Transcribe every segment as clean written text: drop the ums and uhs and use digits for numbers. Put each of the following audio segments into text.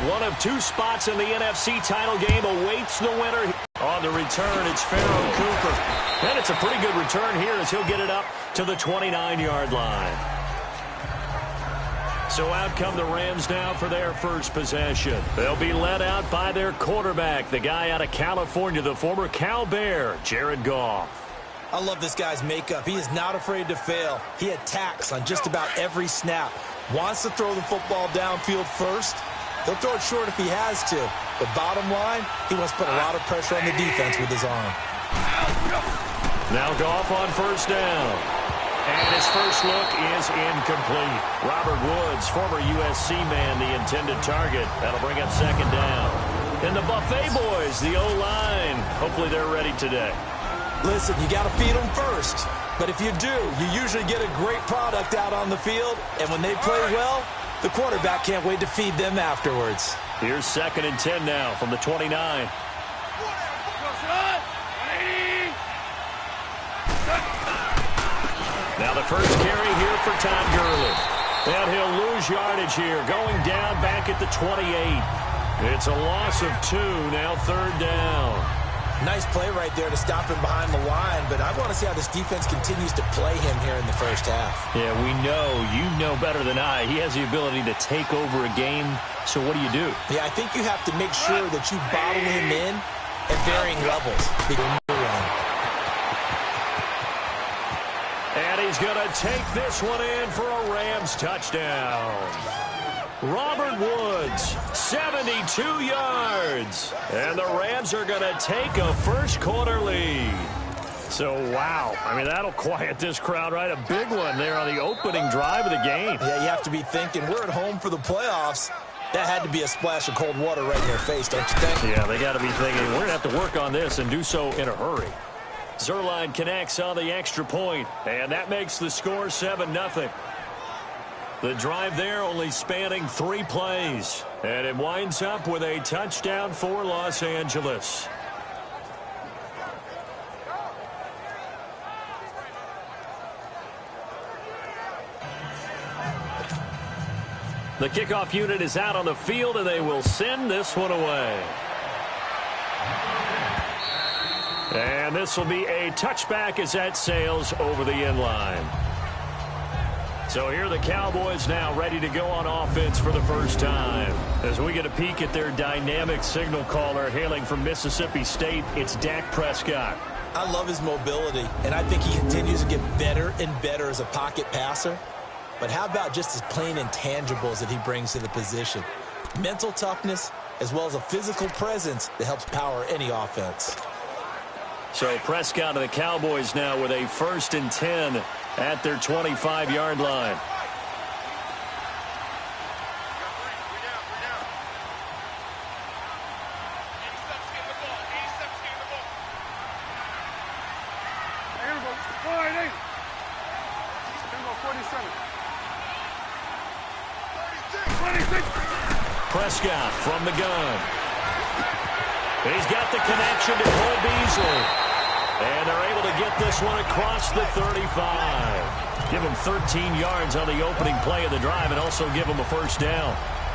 One of two spots in the NFC title game awaits the winner. On the return, it's Pharaoh Cooper. And it's a pretty good return here as he'll get it up to the 29-yard line. So out come the Rams now for their first possession. They'll be led out by their quarterback, the guy out of California, the former Cal Bear, Jared Goff. I love this guy's makeup. He is not afraid to fail. He attacks on just about every snap. Wants to throw the football downfield first. He'll throw it short if he has to. But bottom line, he wants to put a lot of pressure on the defense with his arm. Now Goff on first down. And his first look is incomplete. Robert Woods, former USC man, the intended target. That'll bring up second down. And the Buffet boys, the O-line. Hopefully they're ready today. Listen, you got to feed them first. But if you do, you usually get a great product out on the field. And when they play well, the quarterback can't wait to feed them afterwards. Here's 2nd and 10 now from the 29. Now the first carry here for Todd Gurley. And he'll lose yardage here, going down back at the 28. It's a loss of 2, now 3rd down. Nice play right there to stop him behind the line, but I want to see how this defense continues to play him here in the first half. Yeah, we know, you know better than I, he has the ability to take over a game, so what do you do? Yeah, I think you have to make sure that you bottle him in at varying levels. And he's going to take this one in for a Rams touchdown. Robert Woods, 72 yards. And the Rams are going to take a first-quarter lead. So, wow. I mean, that'll quiet this crowd, right? A big one there on the opening drive of the game. Yeah, you have to be thinking, we're at home for the playoffs. That had to be a splash of cold water right in their face, don't you think? Yeah, they got to be thinking, we're going to have to work on this and do so in a hurry. Zerline connects on the extra point, and that makes the score 7-0. The drive there only spanning 3 plays, and it winds up with a touchdown for Los Angeles. The kickoff unit is out on the field, and they will send this one away. And this will be a touchback as that sails over the end line. So here are the Cowboys now ready to go on offense for the first time. As we get a peek at their dynamic signal caller hailing from Mississippi State, it's Dak Prescott. I love his mobility, and I think he continues to get better and better as a pocket passer. But how about just his plain intangibles that he brings to the position? Mental toughness as well as a physical presence that helps power any offense. So Prescott and the Cowboys now with a 1st and 10 at their 25-yard line. Prescott from the gun. He's got the connection to Cole Beasley. And they're able to get this one across the 35. Give him 13 yards on the opening play of the drive and also give him a first down.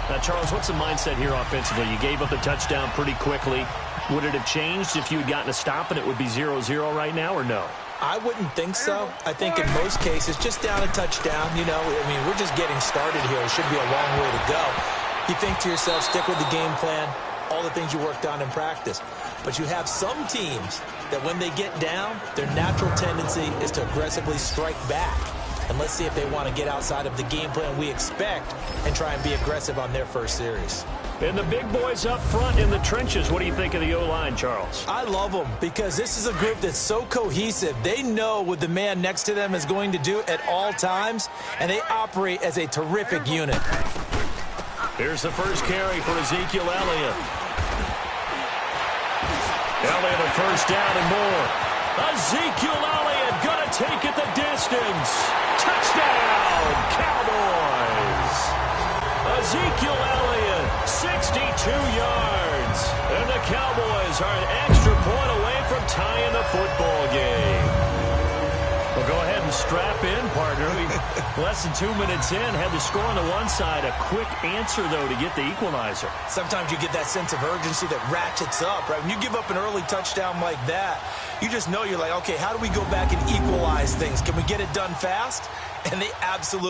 Now, Charles, what's the mindset here offensively? You gave up the touchdown pretty quickly. Would it have changed if you had gotten a stop and it would be 0-0 right now, or no? I wouldn't think so. I think in most cases, just down a touchdown, you know, I mean, we're just getting started here. It should be a long way to go. You think to yourself, stick with the game plan, all the things you worked on in practice. But you have some teams that when they get down, their natural tendency is to aggressively strike back. And let's see if they want to get outside of the game plan we expect and try and be aggressive on their first series. And the big boys up front in the trenches, what do you think of the O-line, Charles? I love them because this is a group that's so cohesive. They know what the man next to them is going to do at all times, and they operate as a terrific unit. Here's the first carry for Ezekiel Elliott. Elliott a first down and more. Ezekiel Elliott going to take it the distance. Touchdown, Cowboys. Ezekiel Elliott, 62 yards. And the Cowboys are an extra point away from tying the football game. Well, go ahead and strap in, partner. Less than 2 minutes in, had the score on the one side. A quick answer, though, to get the equalizer. Sometimes you get that sense of urgency that ratchets up, right? When you give up an early touchdown like that, you just know you're like, okay, how do we go back and equalize things? Can we get it done fast? And they absolutely...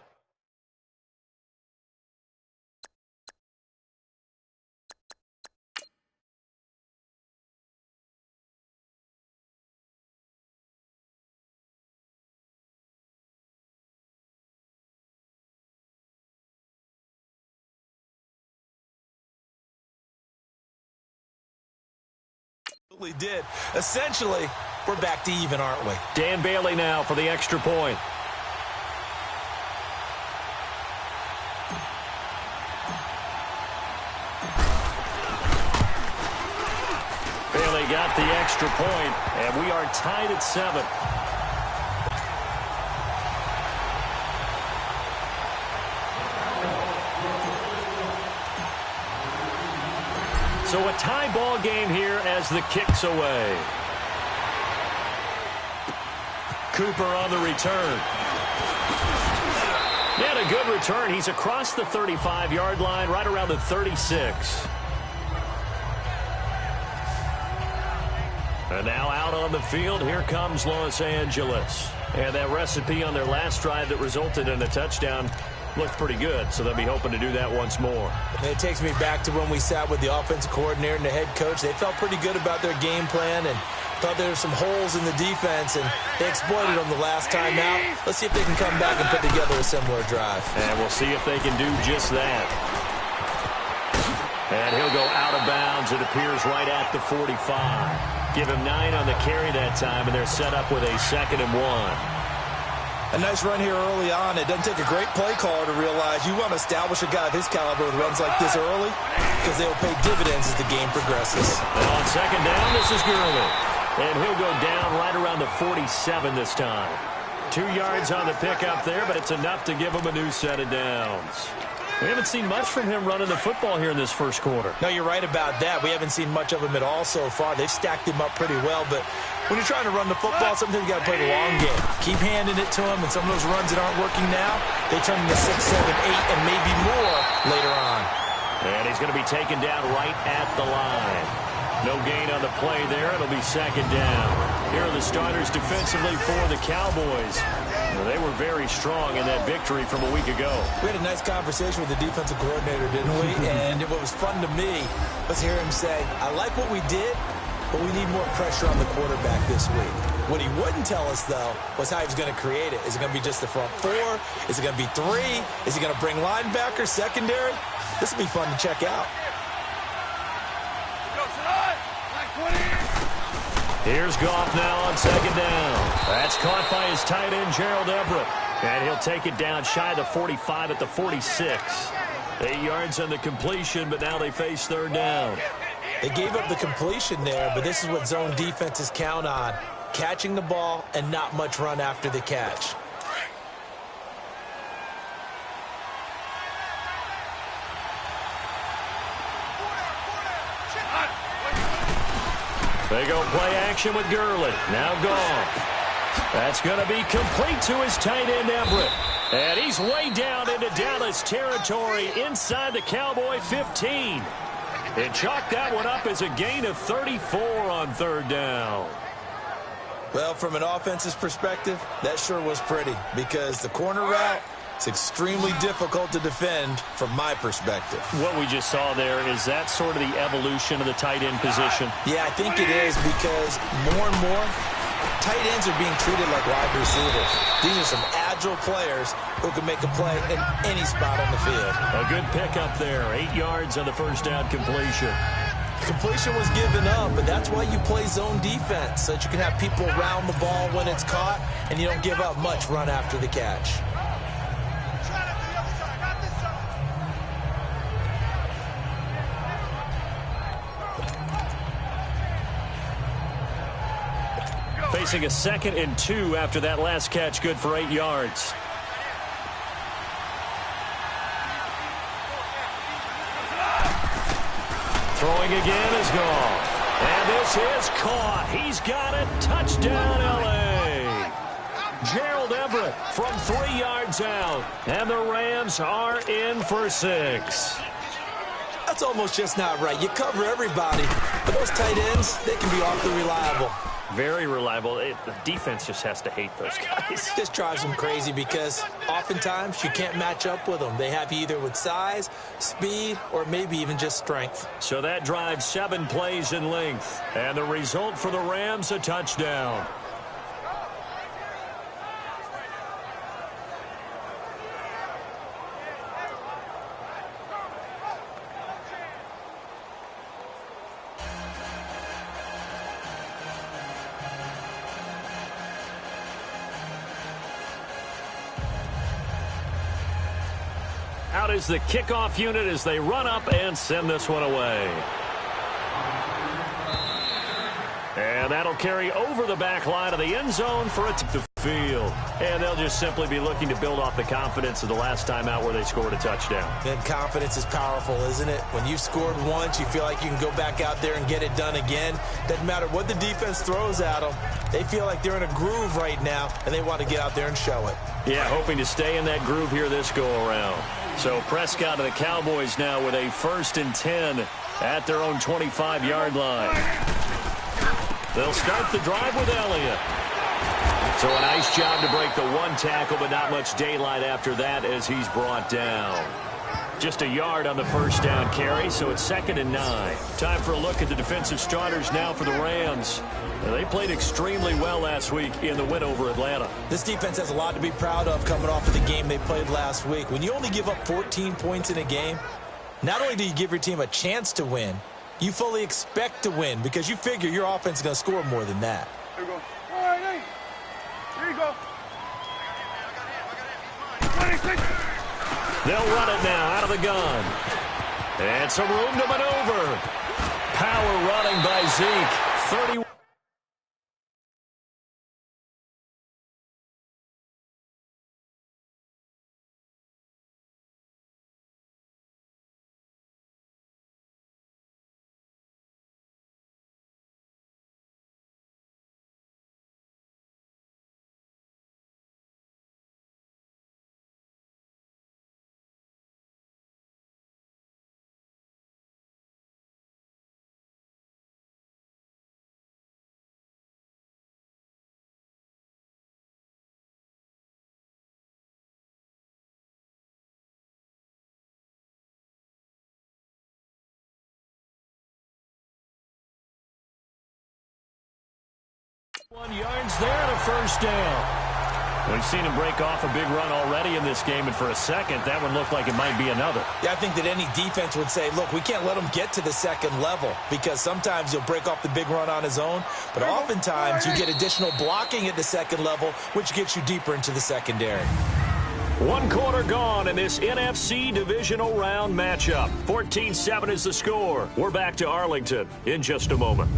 did. Essentially, we're back to even, aren't we? Dan Bailey now for the extra point. Bailey got the extra point, and we are tied at 7. So a tie ball game here as the kick's away. Cooper on the return. He had a good return. He's across the 35-yard line, right around the 36. And now out on the field, here comes Los Angeles. And that recipe on their last drive that resulted in a touchdown looked pretty good, so they'll be hoping to do that once more. And it takes me back to when we sat with the offensive coordinator and the head coach. They felt pretty good about their game plan and thought there were some holes in the defense, and they exploited them the last time out. Let's see if they can come back and put together a similar drive. And we'll see if they can do just that. And he'll go out of bounds. It appears right at the 45. Give him 9 on the carry that time, and they're set up with a 2nd and 1. A nice run here early on. It doesn't take a great play caller to realize you want to establish a guy of his caliber with runs like this early because they'll pay dividends as the game progresses. And on 2nd down, this is Gurley. And he'll go down right around the 47 this time. 2 yards on the pickup there, but it's enough to give him a new set of downs. We haven't seen much from him running the football here in this first quarter. No, you're right about that. We haven't seen much of him at all so far. They've stacked him up pretty well, but when you're trying to run the football, sometimes you got to play the long game. Keep handing it to him, and some of those runs that aren't working now, they turn into 6, 7, 8, and maybe more later on. And he's going to be taken down right at the line. No gain on the play there. It'll be 2nd down. Here are the starters defensively for the Cowboys. Well, they were very strong in that victory from a week ago. We had a nice conversation with the defensive coordinator, didn't we? And what was fun to me was hear him say, I like what we did, but we need more pressure on the quarterback this week. What he wouldn't tell us, though, was how he was going to create it. Is it going to be just the front 4? Is it going to be 3? Is he going to bring linebackers, secondary? This will be fun to check out. Here's Goff now on 2nd down. That's caught by his tight end, Gerald Everett. And he'll take it down shy of the 45 at the 46. 8 yards on the completion, but now they face 3rd down. They gave up the completion there, but this is what zone defenses count on. Catching the ball and not much run after the catch. They go play action with Gurley. Now Goff. That's going to be complete to his tight end, Everett. And he's way down into Dallas territory inside the Cowboy 15. And chalked that one up as a gain of 34 on 3rd down. Well, from an offense's perspective, that sure was pretty because the corner route is extremely difficult to defend from my perspective. What we just saw there, is that sort of the evolution of the tight end position? Yeah, I think it is because more and more, tight ends are being treated like wide receivers. These are some agile players who can make a play in any spot on the field. A good pickup there. 8 yards on the 1st down completion. Completion was given up, but that's why you play zone defense, so that you can have people around the ball when it's caught, and you don't give up much run after the catch. Facing a 2nd and 2 after that last catch, good for 8 yards. Throwing again is gone. And this is caught. He's got it. Touchdown, L.A. Gerald Everett cover it from 3 yards out. And the Rams are in for 6. That's almost just not right. You cover everybody, but those tight ends, they can be awfully reliable. Very reliable. The defense just has to hate those guys. This drives them crazy because oftentimes you can't match up with them. They have you either with size, speed, or maybe even just strength. So that drives 7 plays in length. And the result for the Rams, a touchdown. Out is the kickoff unit as they run up and send this one away. And that'll carry over the back line of the end zone for a the field. And they'll just simply be looking to build off the confidence of the last time out where they scored a touchdown. And confidence is powerful, isn't it? When you've scored once, you feel like you can go back out there and get it done again. Doesn't matter what the defense throws at them. They feel like they're in a groove right now, and they want to get out there and show it. Yeah, hoping to stay in that groove here this go-around. So Prescott and the Cowboys now with a 1st and 10 at their own 25-yard line. They'll start the drive with Elliott. So a nice job to break the 1 tackle, but not much daylight after that as he's brought down. Just a yard on the 1st down carry, so it's 2nd and 9. Time for a look at the defensive starters now for the Rams. They played extremely well last week in the win over Atlanta. This defense has a lot to be proud of coming off of the game they played last week. When you only give up 14 points in a game, not only do you give your team a chance to win, you fully expect to win because you figure your offense is going to score more than that. Here you go. All right, hey. Here you go. They'll run it now out of the gun. And some room to maneuver. Power running by Zeke. 31. Yards there and a 1st down. We've seen him break off a big run already in this game, and for a second, that one looked like it might be another. Yeah, I think that any defense would say, look, we can't let him get to the 2nd level because sometimes he'll break off the big run on his own, but oftentimes you get additional blocking at the 2nd level, which gets you deeper into the secondary. 1 quarter gone in this NFC divisional round matchup. 14-7 is the score. We're back to Arlington in just a moment.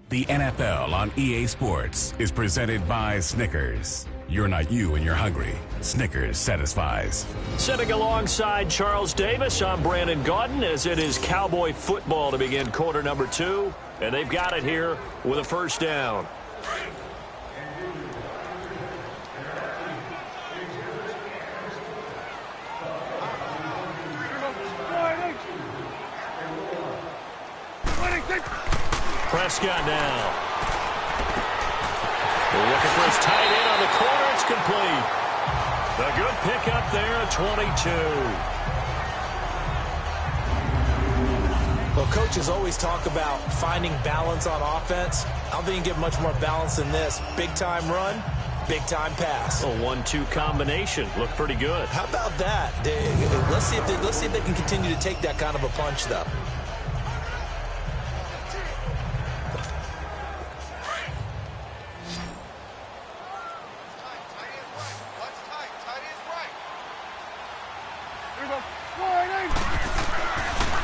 The NFL on EA Sports is presented by Snickers. You're not you when you're hungry. Snickers satisfies. Sitting alongside Charles Davis, I'm Brandon Gaudin as it is Cowboy football to begin quarter number 2. And they've got it here with a 1st down. Prescott now. They're looking for his tight end on the corner. It's complete. The good pickup there at 22. Well, coaches always talk about finding balance on offense. I don't think you can get much more balance than this. Big-time run, big-time pass. A 1-2 combination. Looked pretty good. How about that? Let's see if they can continue to take that kind of a punch, though.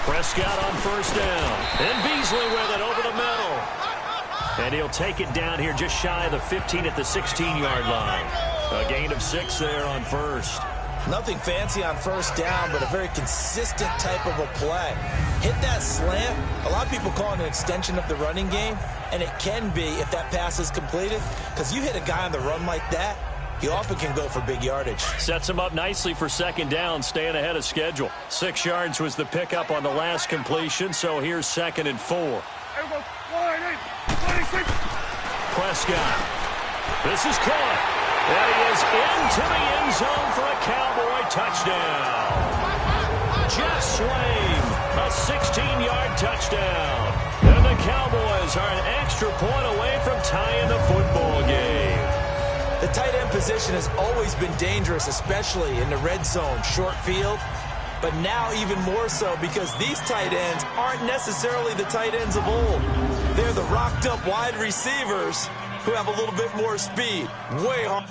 Prescott on 1st down. And Beasley with it over the middle. And he'll take it down here just shy of the 15 at the 16-yard line. A gain of 6 there on 1st. Nothing fancy on first down, but a very consistent type of a play. Hit that slant. A lot of people call it an extension of the running game, and it can be if that pass is completed, because you hit a guy on the run like that, he often can go for big yardage. Sets him up nicely for second down, staying ahead of schedule. 6 yards was the pickup on the last completion, so here's 2nd and 4. Prescott. This is caught. And he is into the end zone for a Cowboy touchdown. Jeff Swain, a 16-yard touchdown. And the Cowboys are an extra point away from tying the football game. The tight end position has always been dangerous, especially in the red zone, short field. But now even more so because these tight ends aren't necessarily the tight ends of old. They're the rocked-up wide receivers who have a little bit more speed. Way hard.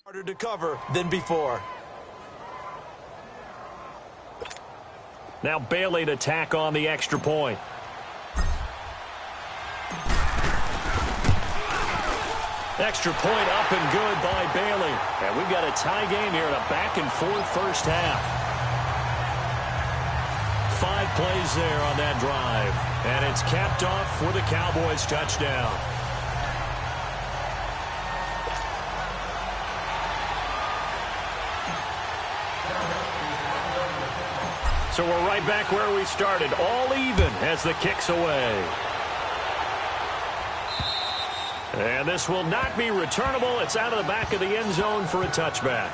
Harder to cover than before. Now Bailey to tack on the extra point. Extra point up and good by Bailey. And we've got a tie game here in a back-and-forth first half. 5 plays there on that drive. And it's capped off for the Cowboys touchdown. So we're right back where we started, all even as the kick's away. And this will not be returnable. It's out of the back of the end zone for a touchback.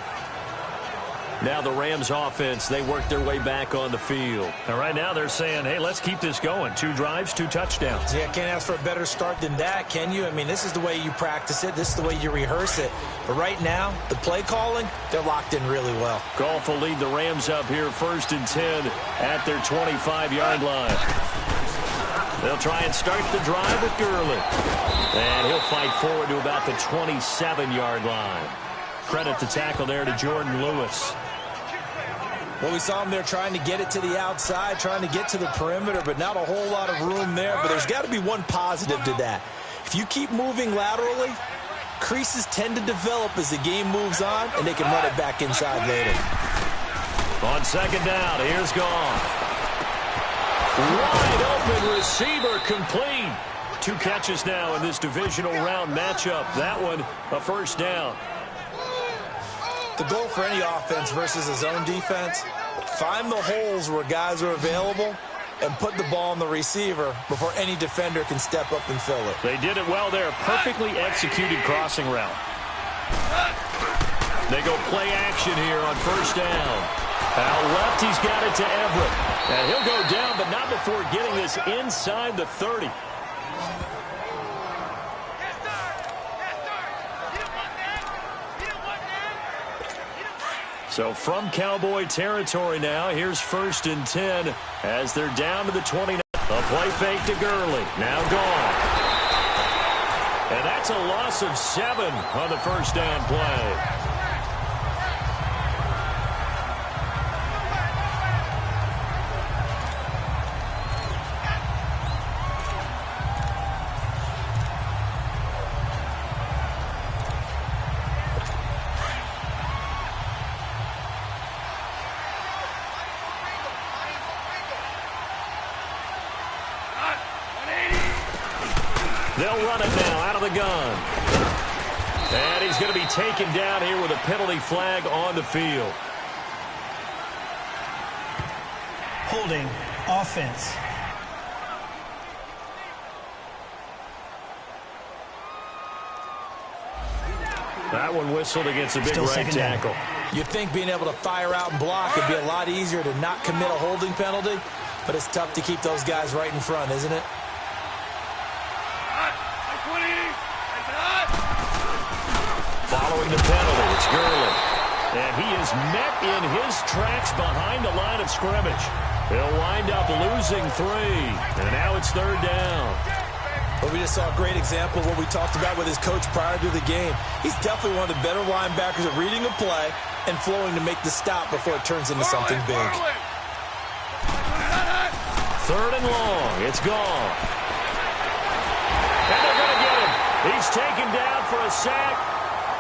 Now the Rams offense, they work their way back on the field. And right now they're saying, hey, let's keep this going. 2 drives, 2 touchdowns. Yeah, can't ask for a better start than that, can you? I mean, this is the way you practice it. This is the way you rehearse it. But right now, the play calling, they're locked in really well. Goff will lead the Rams up here 1st and 10 at their 25-yard line. They'll try and start the drive with Gurley. And he'll fight forward to about the 27-yard line. Credit the tackle there to Jordan Lewis. Well, we saw him there trying to get it to the outside, trying to get to the perimeter, but not a whole lot of room there. But there's got to be one positive to that. If you keep moving laterally, creases tend to develop as the game moves on, and they can run it back inside later. On 2nd down, here's Goff. Wide open receiver complete. 2 catches now in this divisional round matchup. That one, a first down. The goal for any offense versus a zone defense, find the holes where guys are available and put the ball on the receiver before any defender can step up and fill it. They did it well there. Perfectly executed crossing route. They go play action here on first down. Out left, he's got it to Everett. And he'll go down, but not before getting this inside the 30. So from Cowboy territory now, here's 1st and 10 as they're down to the 29. A play fake to Gurley. Now gone. And that's a loss of 7 on the first down play. They'll run it now out of the gun. And he's going to be taken down here with a penalty flag on the field. Holding offense. That one whistled against a big right tackle. You'd think being able to fire out and block would be a lot easier to not commit a holding penalty, but it's tough to keep those guys right in front, isn't it? Following the penalty, it's Gurley. And he is met in his tracks behind the line of scrimmage. He'll wind up losing 3, and now it's 3rd down. Well, we just saw a great example of what we talked about with his coach prior to the game. He's definitely one of the better linebackers at reading a play and flowing to make the stop before it turns into something big. 3rd and long. It's gone. And they're going to get him. He's taken down for a sack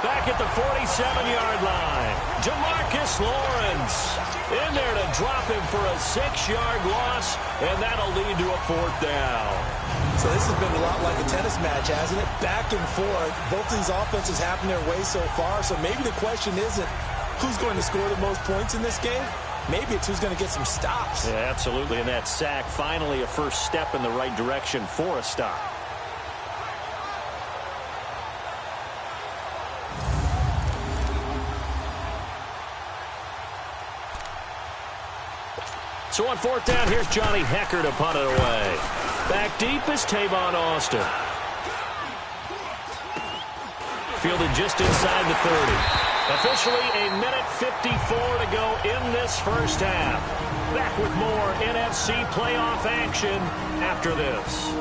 back at the 47-yard line. Jamarcus Lawrence in there to drop him for a 6-yard loss, and that'll lead to a 4th down. So this has been a lot like a tennis match, hasn't it? Back and forth. Both these offenses having their way so far. So maybe the question isn't who's going to score the most points in this game. Maybe it's who's going to get some stops. Yeah, absolutely. And that sack, finally a first step in the right direction for a stop. So on 4th down, here's Johnny Hecker to punt it away. Back deep is Tavon Austin. Fielded just inside the 30. Officially a minute 54 to go in this first half. Back with more NFC playoff action after this.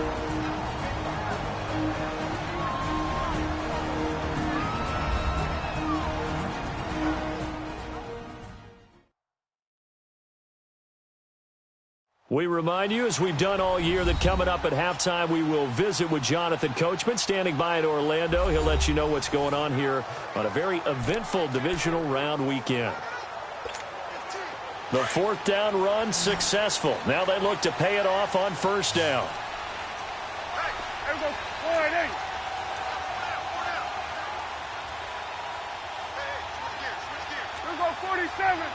We remind you, as we've done all year, that coming up at halftime, we will visit with Jonathan Coachman, standing by in Orlando. He'll let you know what's going on here on a very eventful divisional round weekend. The 4th down run successful. Now they look to pay it off on 1st down. Hey, there we go. 4 and 8. Here we go, 47.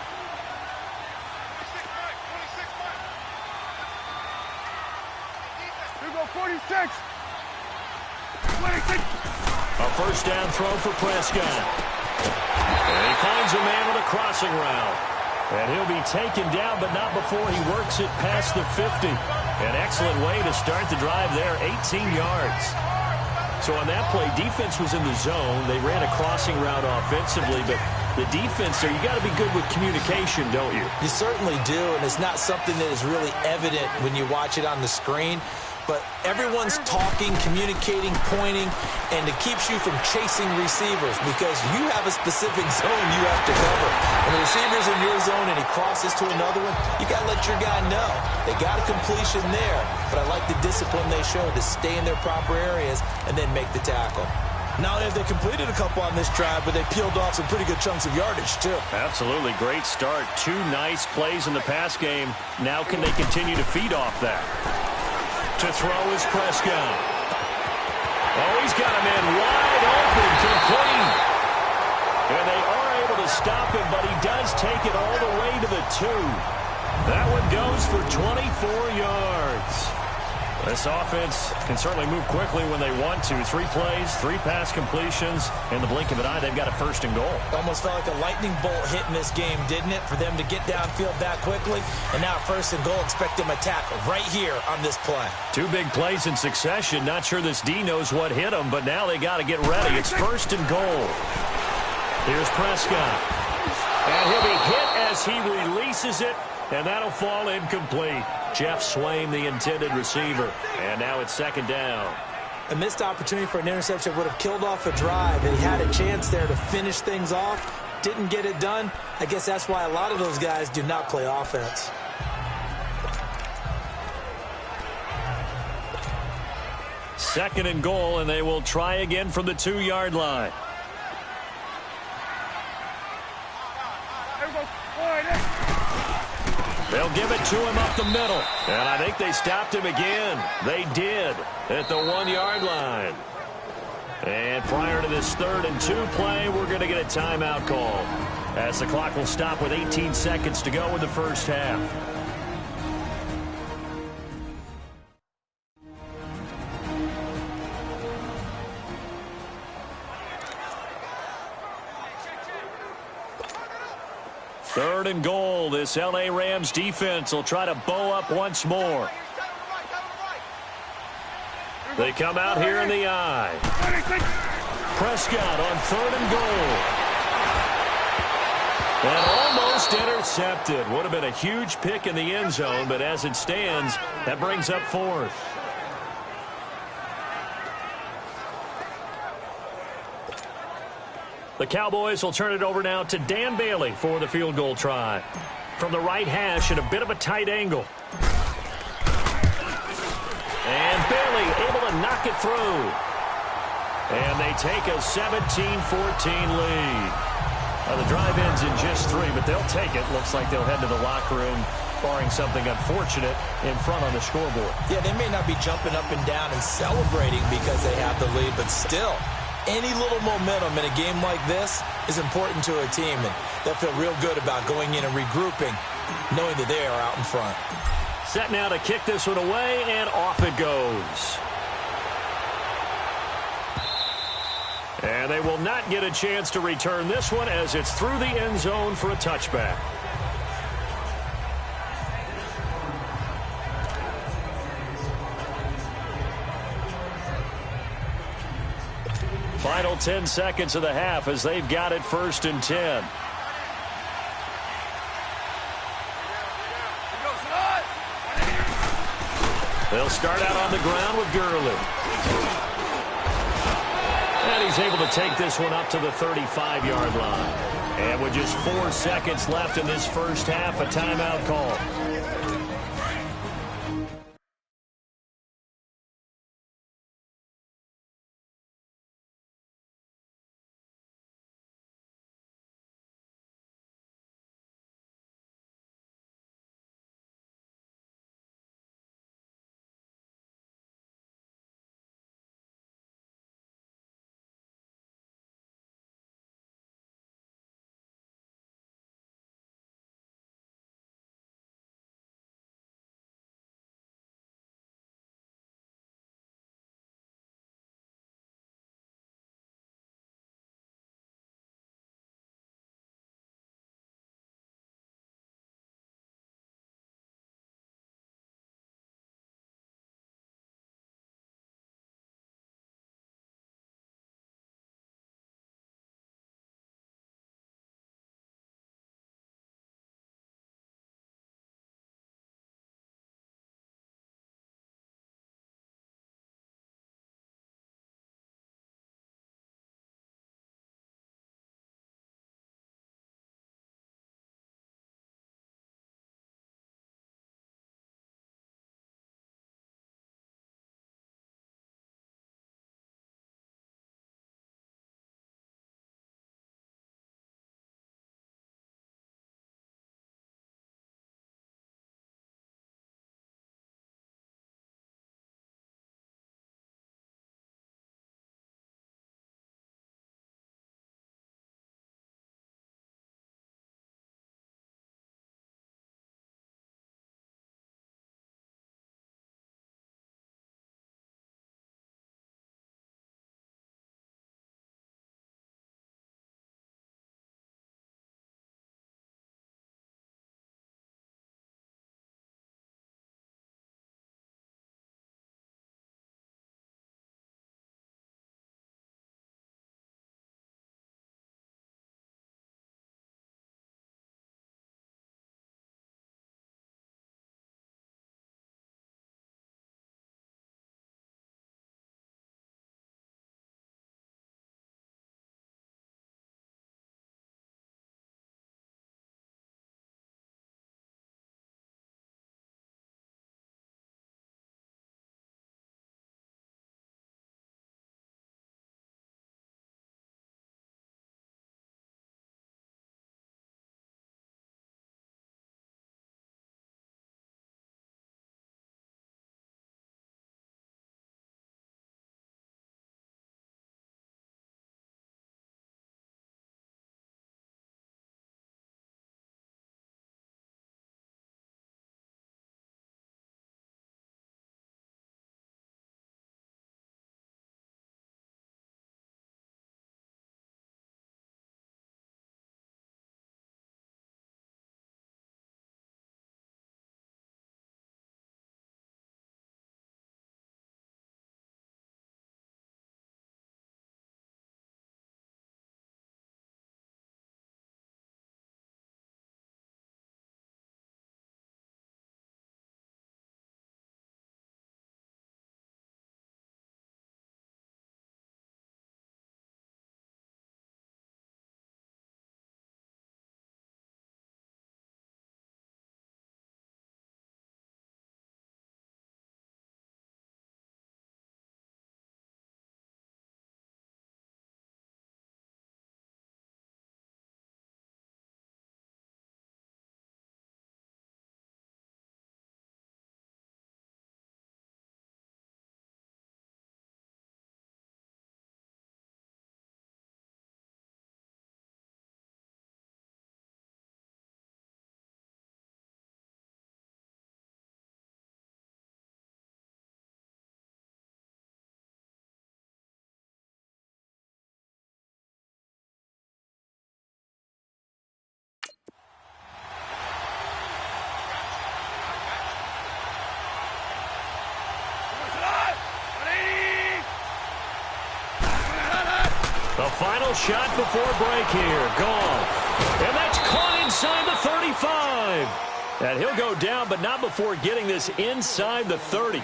Here we go, 46. 26. A 1st down throw for Prescott. And he finds a man with a crossing route. And he'll be taken down, but not before he works it past the 50. An excellent way to start the drive there, 18 yards. So on that play, defense was in the zone. They ran a crossing route offensively, but the defense there, you got to be good with communication, don't you? You certainly do, and it's not something that is really evident when you watch it on the screen. But everyone's talking, communicating, pointing, and it keeps you from chasing receivers because you have a specific zone you have to cover. When the receiver's in your zone and he crosses to another one, you got to let your guy know. They got a completion there, but I like the discipline they show to stay in their proper areas and then make the tackle. Not only have they completed a couple on this drive, but they peeled off some pretty good chunks of yardage, too. Absolutely. Great start. 2 nice plays in the pass game. Now can they continue to feed off that? To throw is Prescott. Oh, he's got a man wide open, complete. And they are able to stop him, but he does take it all the way to the 2. That one goes for 24 yards. This offense can certainly move quickly when they want to. 3 plays, 3 pass completions. In the blink of an eye, they've got a 1st and goal. Almost felt like a lightning bolt hit in this game, didn't it? For them to get downfield that quickly. And now 1st and goal, expect them to tackle right here on this play. 2 big plays in succession. Not sure this D knows what hit him, but now they got to get ready. It's 1st and goal. Here's Prescott. And he'll be hit as he releases it. And that'll fall incomplete. Jeff Swain, the intended receiver. And now it's 2nd down. A missed opportunity for an interception would have killed off a drive. And he had a chance there to finish things off. Didn't get it done. I guess that's why a lot of those guys do not play offense. Second and goal, and they will try again from the 2-yard line. There we go, 4 and 8. They'll give it to him up the middle. And I think they stopped him again. They did at the 1-yard line. And prior to this 3rd and 2 play, we're going to get a timeout call as the clock will stop with 18 seconds to go in the first half. Third and goal. This L.A. Rams defense will try to bow up once more. They come out here in the eye. Prescott on 3rd and goal. And almost intercepted. Would have been a huge pick in the end zone, but as it stands, that brings up fourth. The Cowboys will turn it over now to Dan Bailey for the field goal try. From the right hash at a bit of a tight angle. And Bailey able to knock it through. And they take a 17-14 lead. Now the drive ends in just 3, but they'll take it. Looks like they'll head to the locker room, barring something unfortunate in front on the scoreboard. Yeah, they may not be jumping up and down and celebrating because they have the lead, but still, any little momentum in a game like this is important to a team, and they'll feel real good about going in and regrouping, knowing that they are out in front. Set now to kick this one away, and off it goes. And they will not get a chance to return this one as it's through the end zone for a touchback. Final 10 seconds of the half as they've got it 1st and 10. They'll start out on the ground with Gurley. And he's able to take this one up to the 35-yard line. And with just 4 seconds left in this first half, a timeout call. final shot before break here. Goff. And that's caught inside the 35. And he'll go down, but not before getting this inside the 30.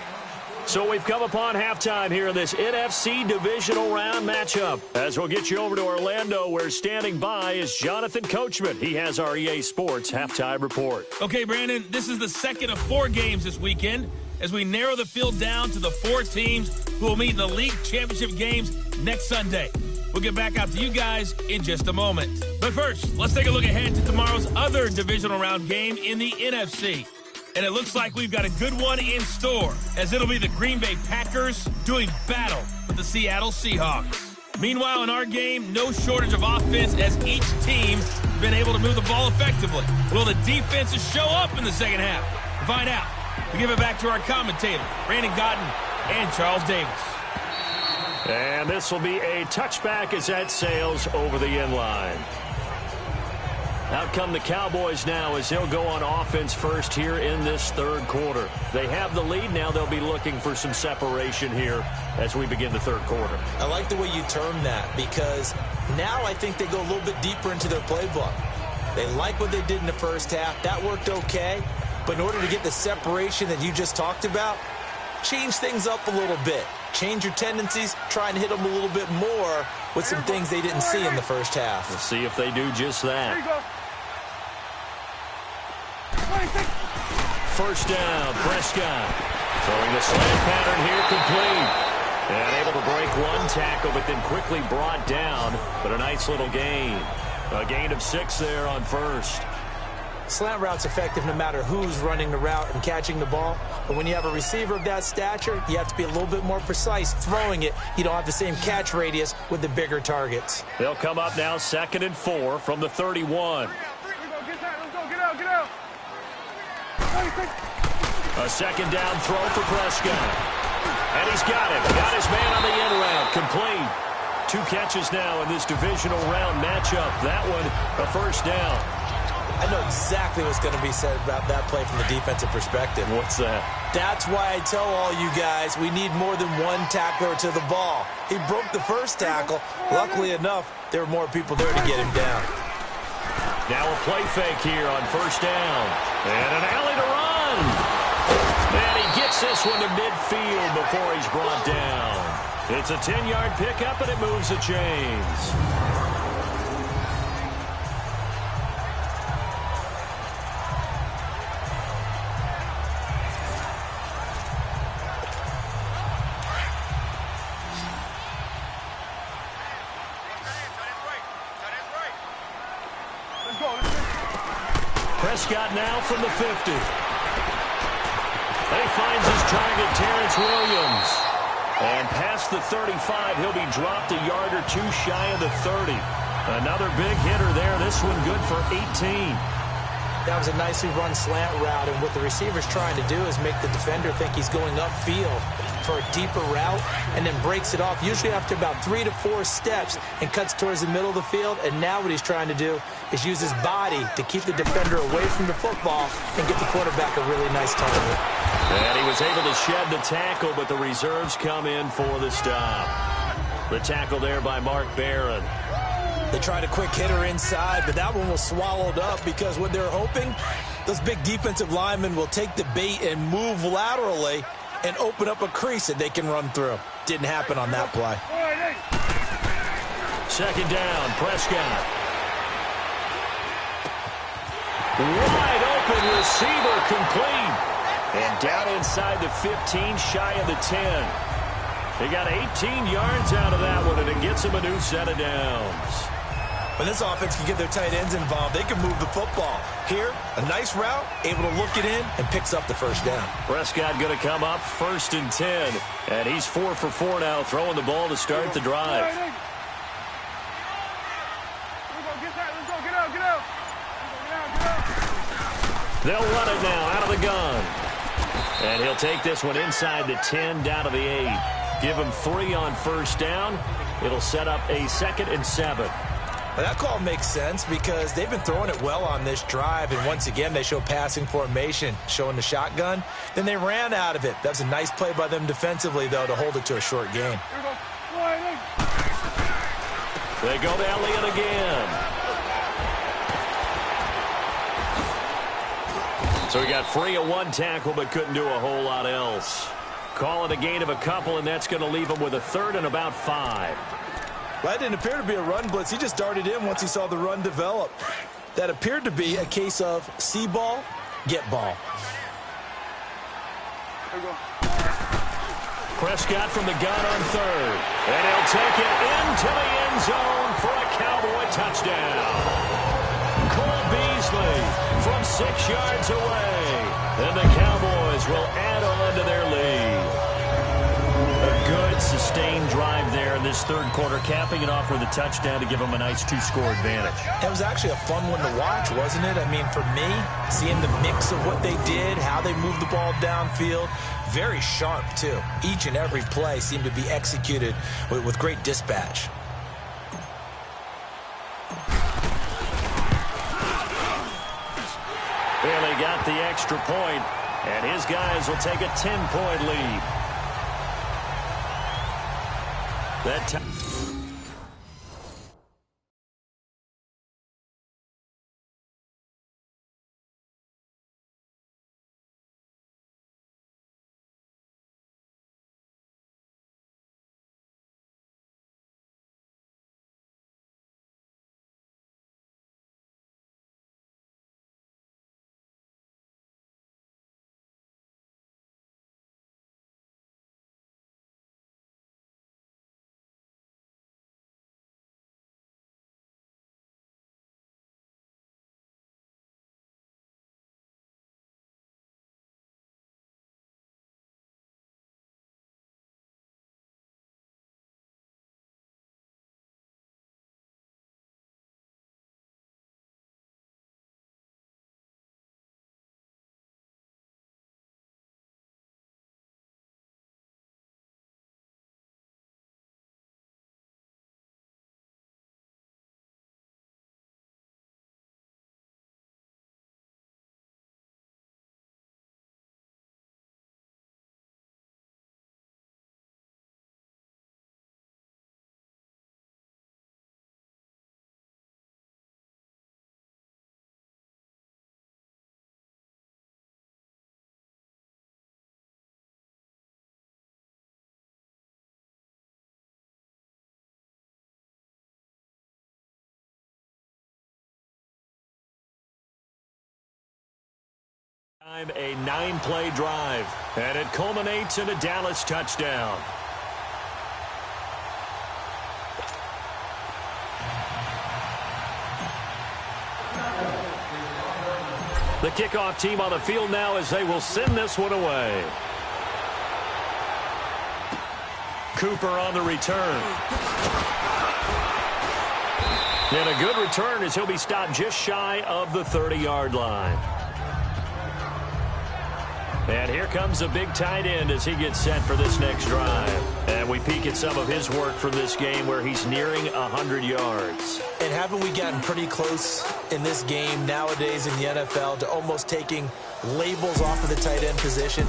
So we've come upon halftime here in this NFC divisional round matchup. As we'll get you over to Orlando, where standing by is Jonathan Coachman. He has our EA Sports halftime report. Okay, Brandon, this is the second of 4 games this weekend as we narrow the field down to the 4 teams who will meet in the league championship games next Sunday. We'll get back out to you guys in just a moment. But first, let's take a look ahead to tomorrow's other divisional round game in the NFC. And it looks like we've got a good one in store, as it'll be the Green Bay Packers doing battle with the Seattle Seahawks. Meanwhile, in our game, no shortage of offense as each team has been able to move the ball effectively. Will the defenses show up in the second half? To find out, we give it back to our commentators, Brandon Gotten and Charles Davis. And this will be a touchback as that sails over the end line. Out come the Cowboys now as they'll go on offense first here in this third quarter. They have the lead. Now they'll be looking for some separation here as we begin the third quarter. I like the way you term that, because now I think they go a little bit deeper into their playbook. They like what they did in the first half. That worked okay. But in order to get the separation that you just talked about, change things up a little bit. Change your tendencies. Try and hit them a little bit more with some things they didn't see in the first half. We'll see if they do just that. First down, Prescott. Throwing the slant pattern here complete. And able to break one tackle, but then quickly brought down. But a nice little gain. A gain of 6 there on first. Slant route's effective no matter who's running the route and catching the ball. But when you have a receiver of that stature, you have to be a little bit more precise throwing it. You don't have the same catch radius with the bigger targets. They'll come up now 2nd and 4 from the 31. A second down throw for Prescott. And he's got it. Got his man on the end route. Complete. 2 catches now in this divisional round matchup. That one, a first down. I know exactly what's going to be said about that play from the defensive perspective. What's that? That's why I tell all you guys we need more than one tackler to the ball. He broke the first tackle. Luckily enough, there were more people there to get him down. Now a play fake here on first down. And an alley to run. And he gets this one to midfield before he's brought down. It's a 10-yard pickup, and it moves the chains. Prescott now from the 50. And he finds his target, Terrence Williams. And past the 35, he'll be dropped a yard or 2 shy of the 30. Another big hitter there. This one good for 18. That was a nicely run slant route, and what the receiver's trying to do is make the defender think he's going upfield for a deeper route and then breaks it off, usually after about 3 to 4 steps, and cuts towards the middle of the field. And now what he's trying to do is use his body to keep the defender away from the football and get the quarterback a really nice target. And he was able to shed the tackle, but the reserves come in for the stop. The tackle there by Mark Barron. They tried a quick hitter inside, but that one was swallowed up because what they're hoping, those big defensive linemen will take the bait and move laterally and open up a crease that they can run through. Didn't happen on that play. Second down, Prescott. Wide open receiver complete. And down inside the 15, shy of the 10. They got 18 yards out of that one, and it gets them a new set of downs. When this offense can get their tight ends involved, they can move the football. Here, a nice route, able to look it in, and picks up the first down. Prescott going to come up 1st and 10. And he's 4 for 4 now, throwing the ball to start the drive. They'll run it now out of the gun. And he'll take this one inside the 10, down to the 8. Give him 3 on first down. It'll set up a 2nd and 7. Well, that call makes sense because they've been throwing it well on this drive, and once again they show passing formation, showing the shotgun. Then they ran out of it. That was a nice play by them defensively, though, to hold it to a short gain. They go to Elliott again. So he got free of one tackle but couldn't do a whole lot else. Call it a gain of a couple, and that's going to leave him with a third and about 5. Well, that didn't appear to be a run blitz. He just darted in once he saw the run develop. That appeared to be a case of see ball, get ball. Prescott from the gun on third. And he'll take it into the end zone for a Cowboy touchdown. Cole Beasley from 6 yards away. And the Cowboys will add on to their lead. A good, sustained drive there in this third quarter, capping it off with a touchdown to give them a nice 2-score advantage. It was actually a fun one to watch, wasn't it? I mean, for me, seeing the mix of what they did, how they moved the ball downfield, very sharp, too. Each and every play seemed to be executed with great dispatch. Bailey got the extra point, and his guys will take a 10-point lead. That time. A 9-play drive, and it culminates in a Dallas touchdown. The kickoff team on the field now as they will send this one away. Cooper on the return. And a good return as he'll be stopped just shy of the 30-yard line. And here comes a big tight end as he gets set for this next drive. And we peek at some of his work from this game where he's nearing 100 yards. And haven't we gotten pretty close in this game nowadays in the NFL to almost taking labels off of the tight end position?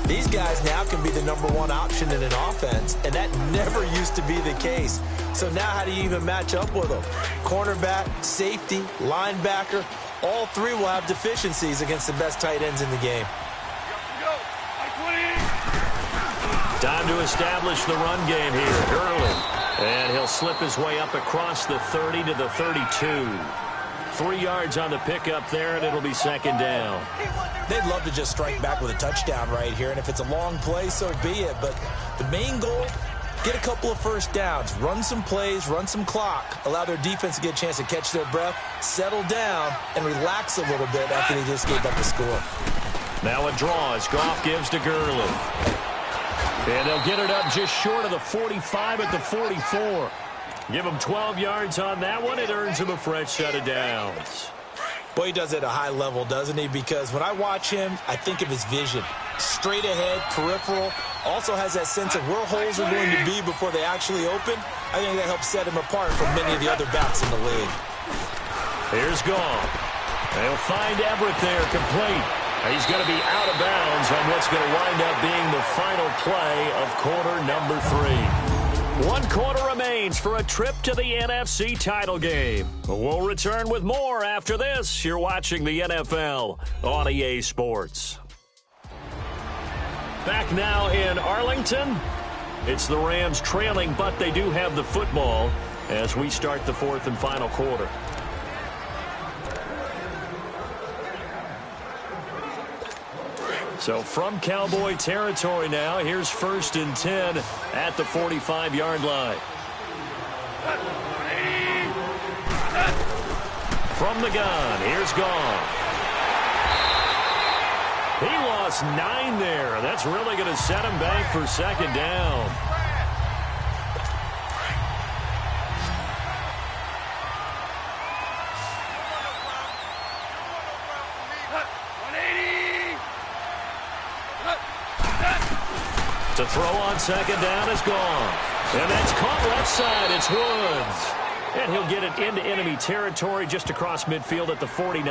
These guys now can be the #1 option in an offense, and that never used to be the case. So now how do you even match up with them? Cornerback, safety, linebacker, all three will have deficiencies against the best tight ends in the game. Time to establish the run game here early. And he'll slip his way up across the 30 to the 32. 3 yards on the pickup there, and it'll be second down. They'd love to just strike back with a touchdown right here, and if it's a long play, so be it. But the main goal, get a couple of first downs, run some plays, run some clock, allow their defense to get a chance to catch their breath, settle down, and relax a little bit after they just gave up the score. Now a draw as Goff gives to Gurley. And they'll get it up just short of the 45 at the 44. Give him 12 yards on that one. It earns him a fresh set of downs. Boy, he does it at a high level, doesn't he? Because when I watch him, I think of his vision. Straight ahead, peripheral. Also has that sense of where holes are going to be before they actually open. I think that helps set him apart from many of the other backs in the league. Here's Goff. They'll find Everett there, complete. He's going to be out of bounds on what's going to wind up being the final play of quarter number 3. 1 quarter remaining. Saints for a trip to the NFC title game. We'll return with more after this. You're watching the NFL on EA Sports. Back now in Arlington. It's the Rams trailing, but they do have the football as we start the fourth and final quarter. So from Cowboy territory now, here's 1st and 10 at the 45-yard line. From the gun, here's Goff. He lost 9 there. That's really going to set him back for second down. To throw on second down is gone. And that's caught left side. It's Woods. And he'll get it into enemy territory just across midfield at the 49.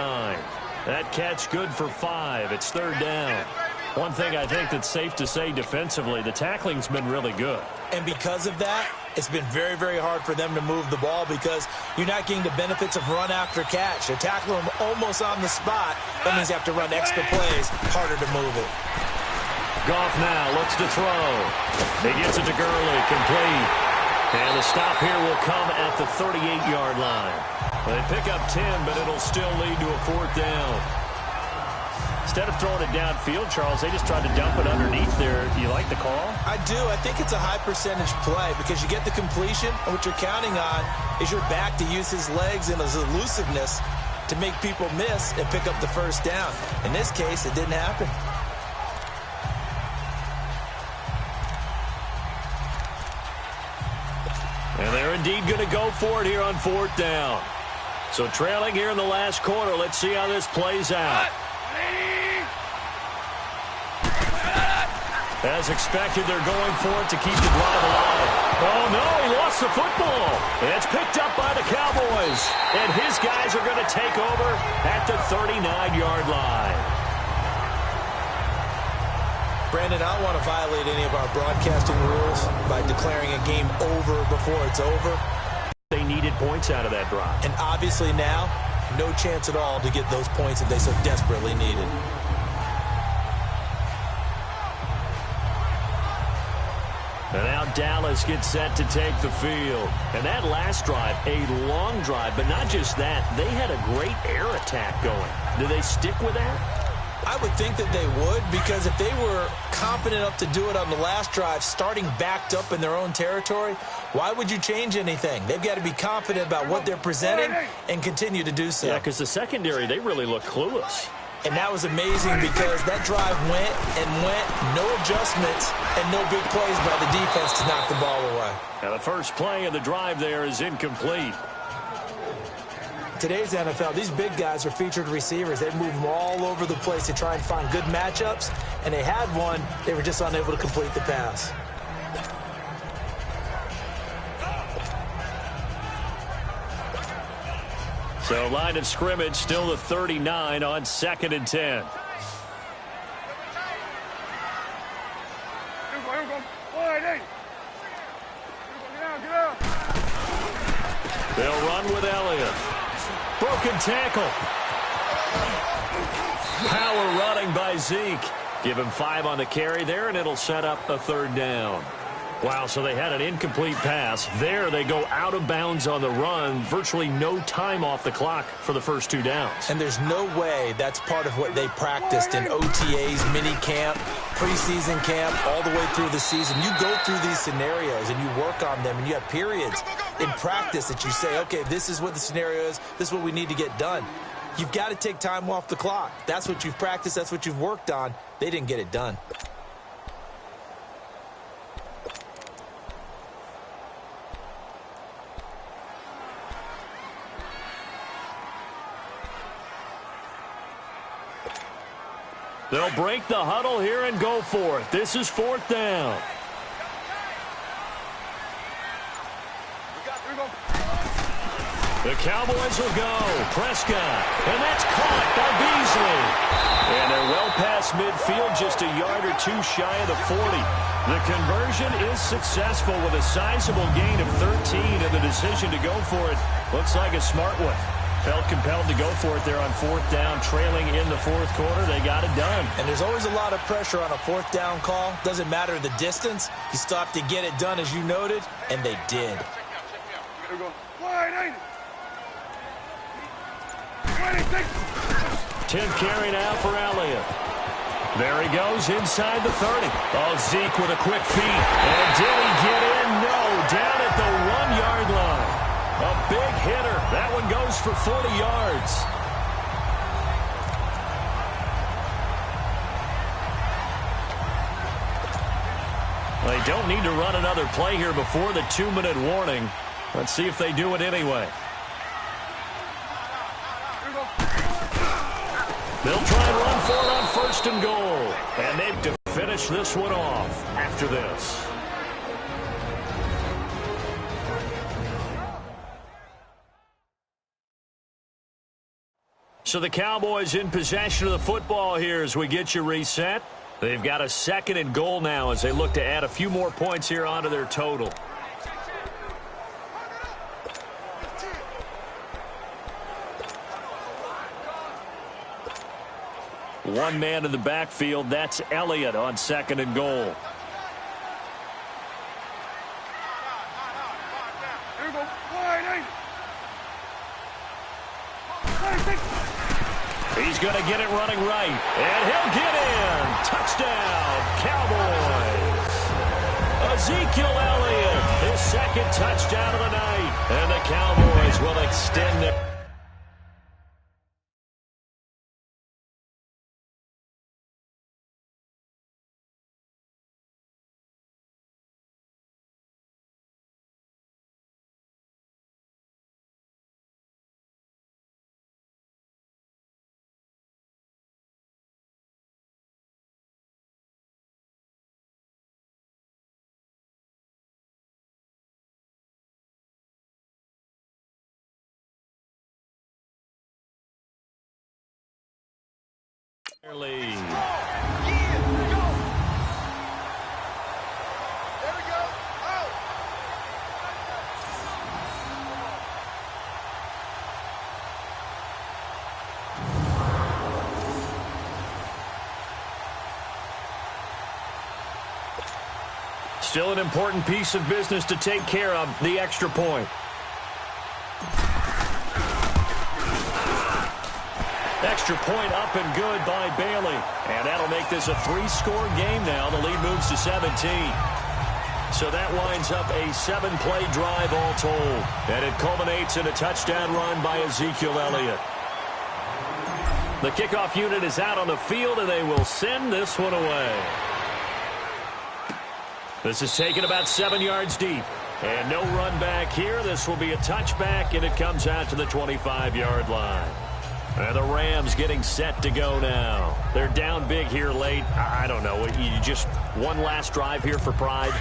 That catch good for 5. It's 3rd down. One thing I think that's safe to say defensively, the tackling's been really good. And because of that, it's been very, very hard for them to move the ball because you're not getting the benefits of run after catch. They're tackling them almost on the spot. That means you have to run extra plays, harder to move it. Goff now looks to throw. He gets it to Gurley, complete. And the stop here will come at the 38-yard line. They pick up 10, but it'll still lead to a 4th down. Instead of throwing it downfield, Charles, they just tried to dump it underneath there. Do you like the call? I do. I think it's a high-percentage play because you get the completion, and what you're counting on is your back to use his legs and his elusiveness to make people miss and pick up the 1st down. In this case, it didn't happen. And they're indeed going to go for it here on 4th down. So trailing here in the last quarter. Let's see how this plays out. As expected, they're going for it to keep the drive alive. Oh, no, he lost the football. It's picked up by the Cowboys. And his guys are going to take over at the 39-yard line. Brandon, I don't want to violate any of our broadcasting rules by declaring a game over before it's over. They needed points out of that drive. And obviously now, no chance at all to get those points that they so desperately needed. And now Dallas gets set to take the field. And that last drive, a long drive, but not just that, they had a great air attack going. Do they stick with that? I would think that they would, because if they were confident enough to do it on the last drive, starting backed up in their own territory, why would you change anything? They've got to be confident about what they're presenting and continue to do so. Yeah, because the secondary, they really look clueless. And that was amazing because that drive went and went, no adjustments, and no big plays by the defense to knock the ball away. Now the first play of the drive there is incomplete. Today's NFL, these big guys are featured receivers. They move them all over the place to try and find good matchups, and they had one. They were just unable to complete the pass. So line of scrimmage still the 39 on 2nd and 10. They'll run with Elliott. Broken tackle. Power running by Zeke. Give him 5 on the carry there, and it'll set up a 3rd down. Wow, so they had an incomplete pass. There they go out of bounds on the run. Virtually no time off the clock for the first 2 downs. And there's no way that's part of what they practiced in OTAs, mini camp, preseason camp, all the way through the season. You go through these scenarios and you work on them, and you have periods in practice that you say, okay, this is what the scenario is. This is what we need to get done. You've got to take time off the clock. That's what you've practiced. That's what you've worked on. They didn't get it done. They'll break the huddle here and go for it. This is 4th down. The Cowboys will go. Prescott. And that's caught by Beasley. And they're well past midfield, just a yard or two shy of the 40. The conversion is successful with a sizable gain of 13, and the decision to go for it looks like a smart one. Felt compelled to go for it there on fourth down, trailing in the fourth quarter. They got it done. And there's always a lot of pressure on a fourth down call. Doesn't matter the distance. You stop to get it done, as you noted, and they did. Wide 26. 10th carry now for Elliott. There he goes inside the 30. Oh, Zeke with a quick feed. And did he get in? No, down at the 1-yard line. A big hitter. That one goes for 40 yards. They don't need to run another play here before the 2-minute warning. Let's see if they do it anyway. They'll try and run for it on first and goal. And they've to finish this one off after this. So the Cowboys in possession of the football here as we get you reset. They've got a 2nd and goal now as they look to add a few more points here onto their total. One man in the backfield. That's Elliott on 2nd and goal. Here we go. Wide 26. He's going to get it running right. And he'll get in. Touchdown, Cowboys. Ezekiel Elliott, his 2nd touchdown of the night. And the Cowboys will extend their... lead. Still an important piece of business to take care of, the extra point. Extra point up and good by Bailey. And that'll make this a 3-score game now. The lead moves to 17. So that winds up a 7-play drive all told. And it culminates in a touchdown run by Ezekiel Elliott. The kickoff unit is out on the field, and they will send this one away. This is taken about 7 yards deep. And no run back here. This will be a touchback, and it comes out to the 25-yard line. And the Rams getting set to go now. They're down big here late. I don't know. You just one last drive here for pride?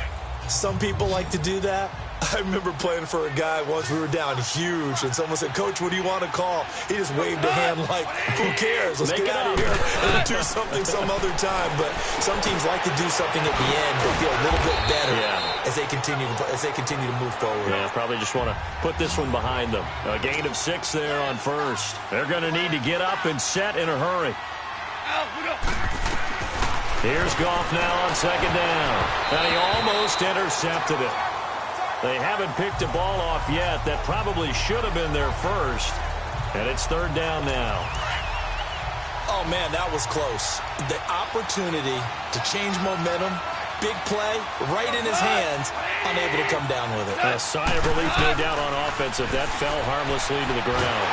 Some people like to do that. I remember playing for a guy once. We were down huge, and someone said, "Coach, what do you want to call?" He just waved a hand like, "Who cares? Let's get out of here and do something some other time." But some teams like to do something at the end to feel a little bit better as they continue to move forward. Yeah, probably just want to put this one behind them. A gain of 6 there on first. They're going to need to get up and set in a hurry. Here's Goff now on 2nd down. And he almost intercepted it. They haven't picked a ball off yet. That probably should have been their first. And it's 3rd down now. Oh, man, that was close. The opportunity to change momentum, big play, right in his hands, unable to come down with it. A sigh of relief, no doubt, on offense if that fell harmlessly to the ground.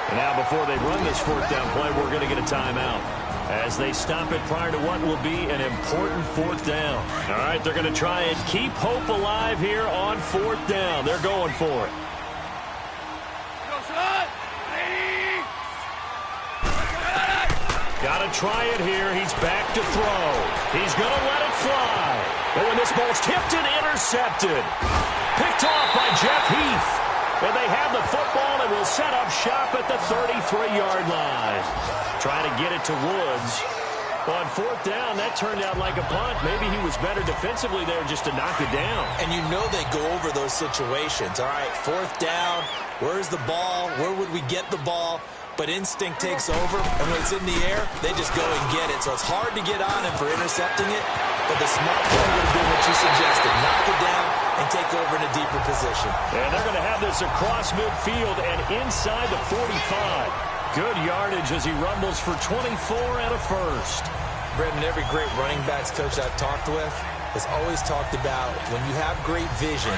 And now before they run this 4th down play, we're going to get a timeout as they stop it prior to what will be an important 4th down. All right, they're going to try and keep hope alive here on 4th down. They're going for it. Got to try it here. He's back to throw. He's going to let it fly. And when this ball's tipped and intercepted. Picked off by Jeff Heath. And they have the football and will set up shop at the 33-yard line. Trying to get it to Woods. On fourth down, that turned out like a punt. Maybe he was better defensively there just to knock it down. And you know they go over those situations. All right, fourth down, where's the ball? Where would we get the ball? But instinct takes over, and when it's in the air, they just go and get it. So it's hard to get on him for intercepting it, but the smart play would have been what you suggested. Knock it down and take over in a deeper position. And they're going to have this across midfield and inside the 45. Good yardage as he rumbles for 24 and a first. Brendan, every great running backs coach I've talked with has always talked about when you have great vision,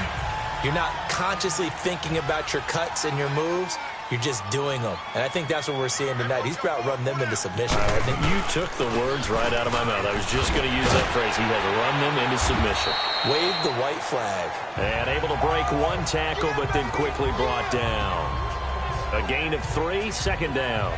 you're not consciously thinking about your cuts and your moves. You're just doing them. And I think that's what we're seeing tonight. He's about running them into submission. You took the words right out of my mouth. I was just going to use that phrase. He has run them into submission. Wave the white flag. And able to break one tackle, but then quickly brought down. A gain of 3, second down.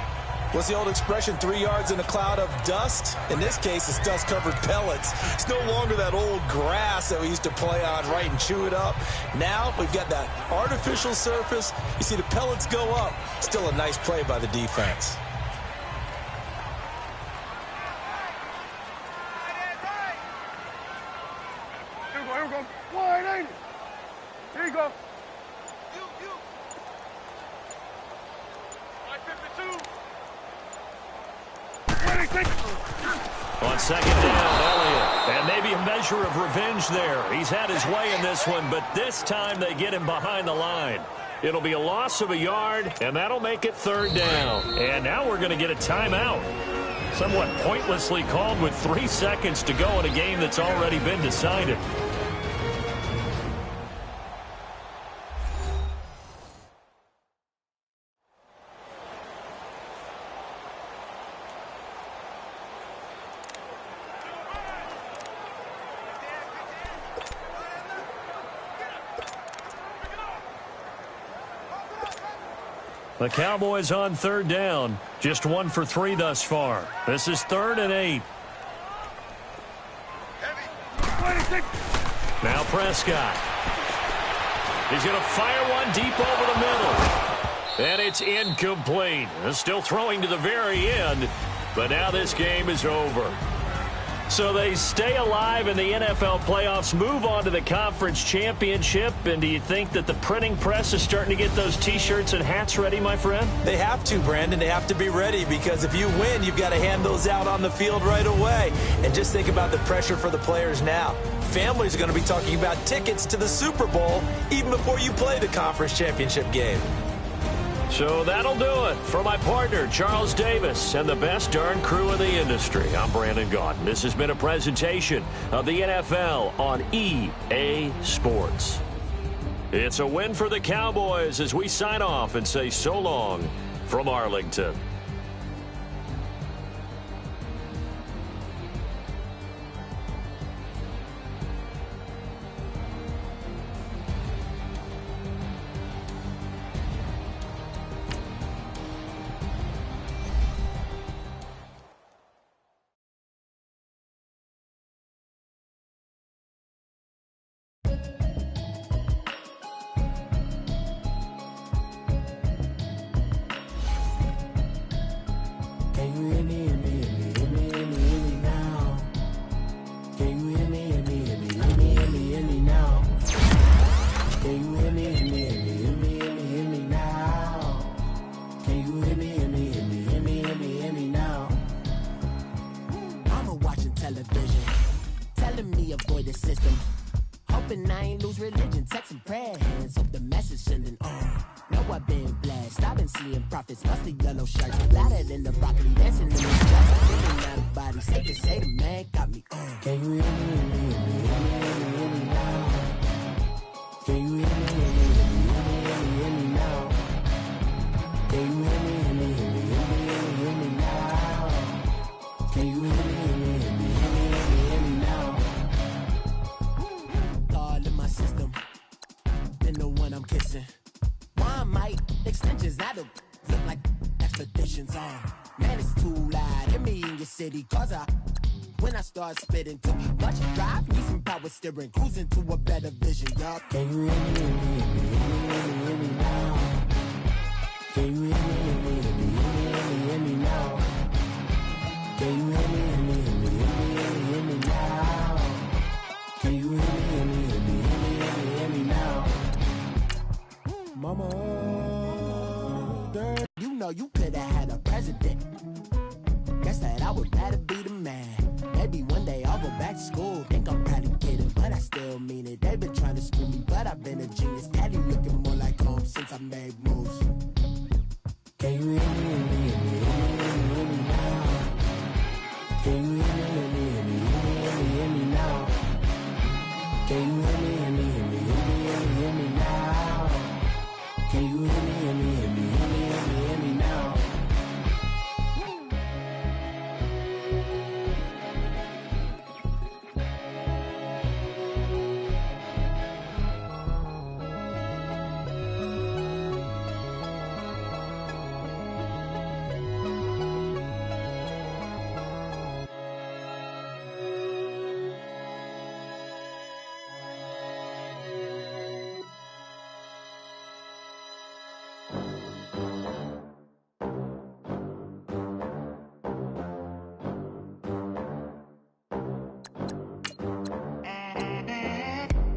What's the old expression, 3 yards in a cloud of dust? In this case, it's dust-covered pellets. It's no longer that old grass that we used to play on, right, and chew it up. Now we've got that artificial surface. You see the pellets go up. Still a nice play by the defense. Here we go. Wide, ain't it? Here you go. On second down, Elliott. And maybe a measure of revenge there. He's had his way in this one, but this time they get him behind the line. It'll be a loss of a yard, and that'll make it third down. And now we're going to get a timeout. Somewhat pointlessly called with 3 seconds to go in a game that's already been decided. The Cowboys on third down. Just 1 for 3 thus far. This is 3rd and 8. Now Prescott. He's going to fire one deep over the middle. And it's incomplete. Still throwing to the very end. But now this game is over. So they stay alive in the NFL playoffs, move on to the conference championship. And do you think that the printing press is starting to get those T-shirts and hats ready, my friend? They have to, Brandon. They have to be ready because if you win, you've got to hand those out on the field right away. And just think about the pressure for the players now. Families are going to be talking about tickets to the Super Bowl even before you play the conference championship game. So that'll do it for my partner, Charles Davis, and the best darn crew in the industry. I'm Brandon Gaudin. This has been a presentation of the NFL on EA Sports. It's a win for the Cowboys as we sign off and say so long from Arlington. when I start spitting. Too much drive, need some power steering, cruising to a better vision, y'all. Can you hear me, hear me now? Can you hear me now? Can you hear me now? Can you hear me now? Mama, girl, you know you could have had a president. Guess that I would rather be the man. Maybe one day I'll go back to school. Think I'm probably kidding, but I still mean it. They've been trying to school me, but I've been a genius. Cali looking more like home since I made moves. Can you hear me now? Can you hear me now? Can you hear me now? Can you hear me now?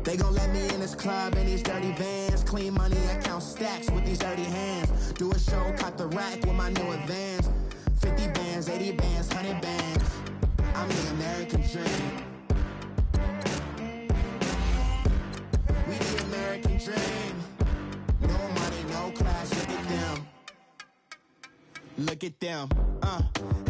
They gon' let me in this club in these dirty vans. Clean money, I count stacks with these dirty hands. Do a show, cut the rack with my new advance. 50 bands, 80 bands, 100 bands. I'm the American dream. We the American dream. No money, no class, look at them. Look at them,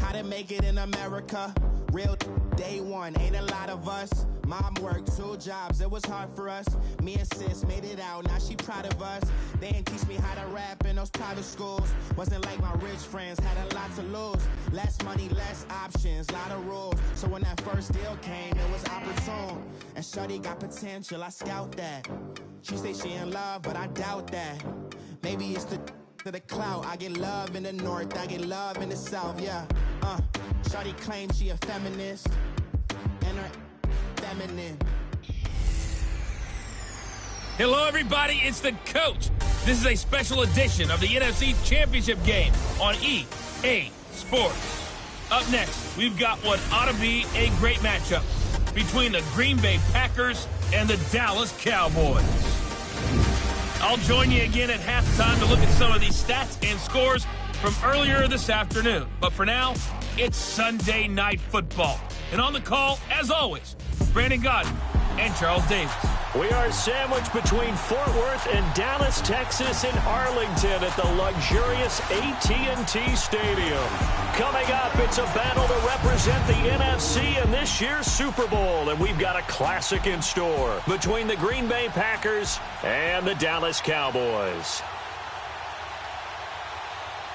how to make it in America. Real day one, ain't a lot of us. Mom worked 2 jobs, it was hard for us. Me and sis made it out, now she proud of us. They didn't teach me how to rap in those private schools. Wasn't like my rich friends, had a lot to lose. Less money, less options, lot of rules. So when that first deal came, it was opportune. And shorty got potential, I scout that. She say she in love, but I doubt that. Maybe it's the clout. I get love in the north, I get love in the south, yeah. Shorty claims she a feminist, and her feminine. Hello, everybody. It's the coach. This is a special edition of the NFC Championship game on EA Sports. Up next, we've got what ought to be a great matchup between the Green Bay Packers and the Dallas Cowboys. I'll join you again at halftime to look at some of these stats and scores from earlier this afternoon. But for now, it's Sunday Night Football. And on the call, as always, Brandon Godden and Charles Davis. We are sandwiched between Fort Worth and Dallas, Texas, in Arlington at the luxurious AT&T Stadium. Coming up, it's a battle to represent the NFC in this year's Super Bowl, and we've got a classic in store between the Green Bay Packers and the Dallas Cowboys.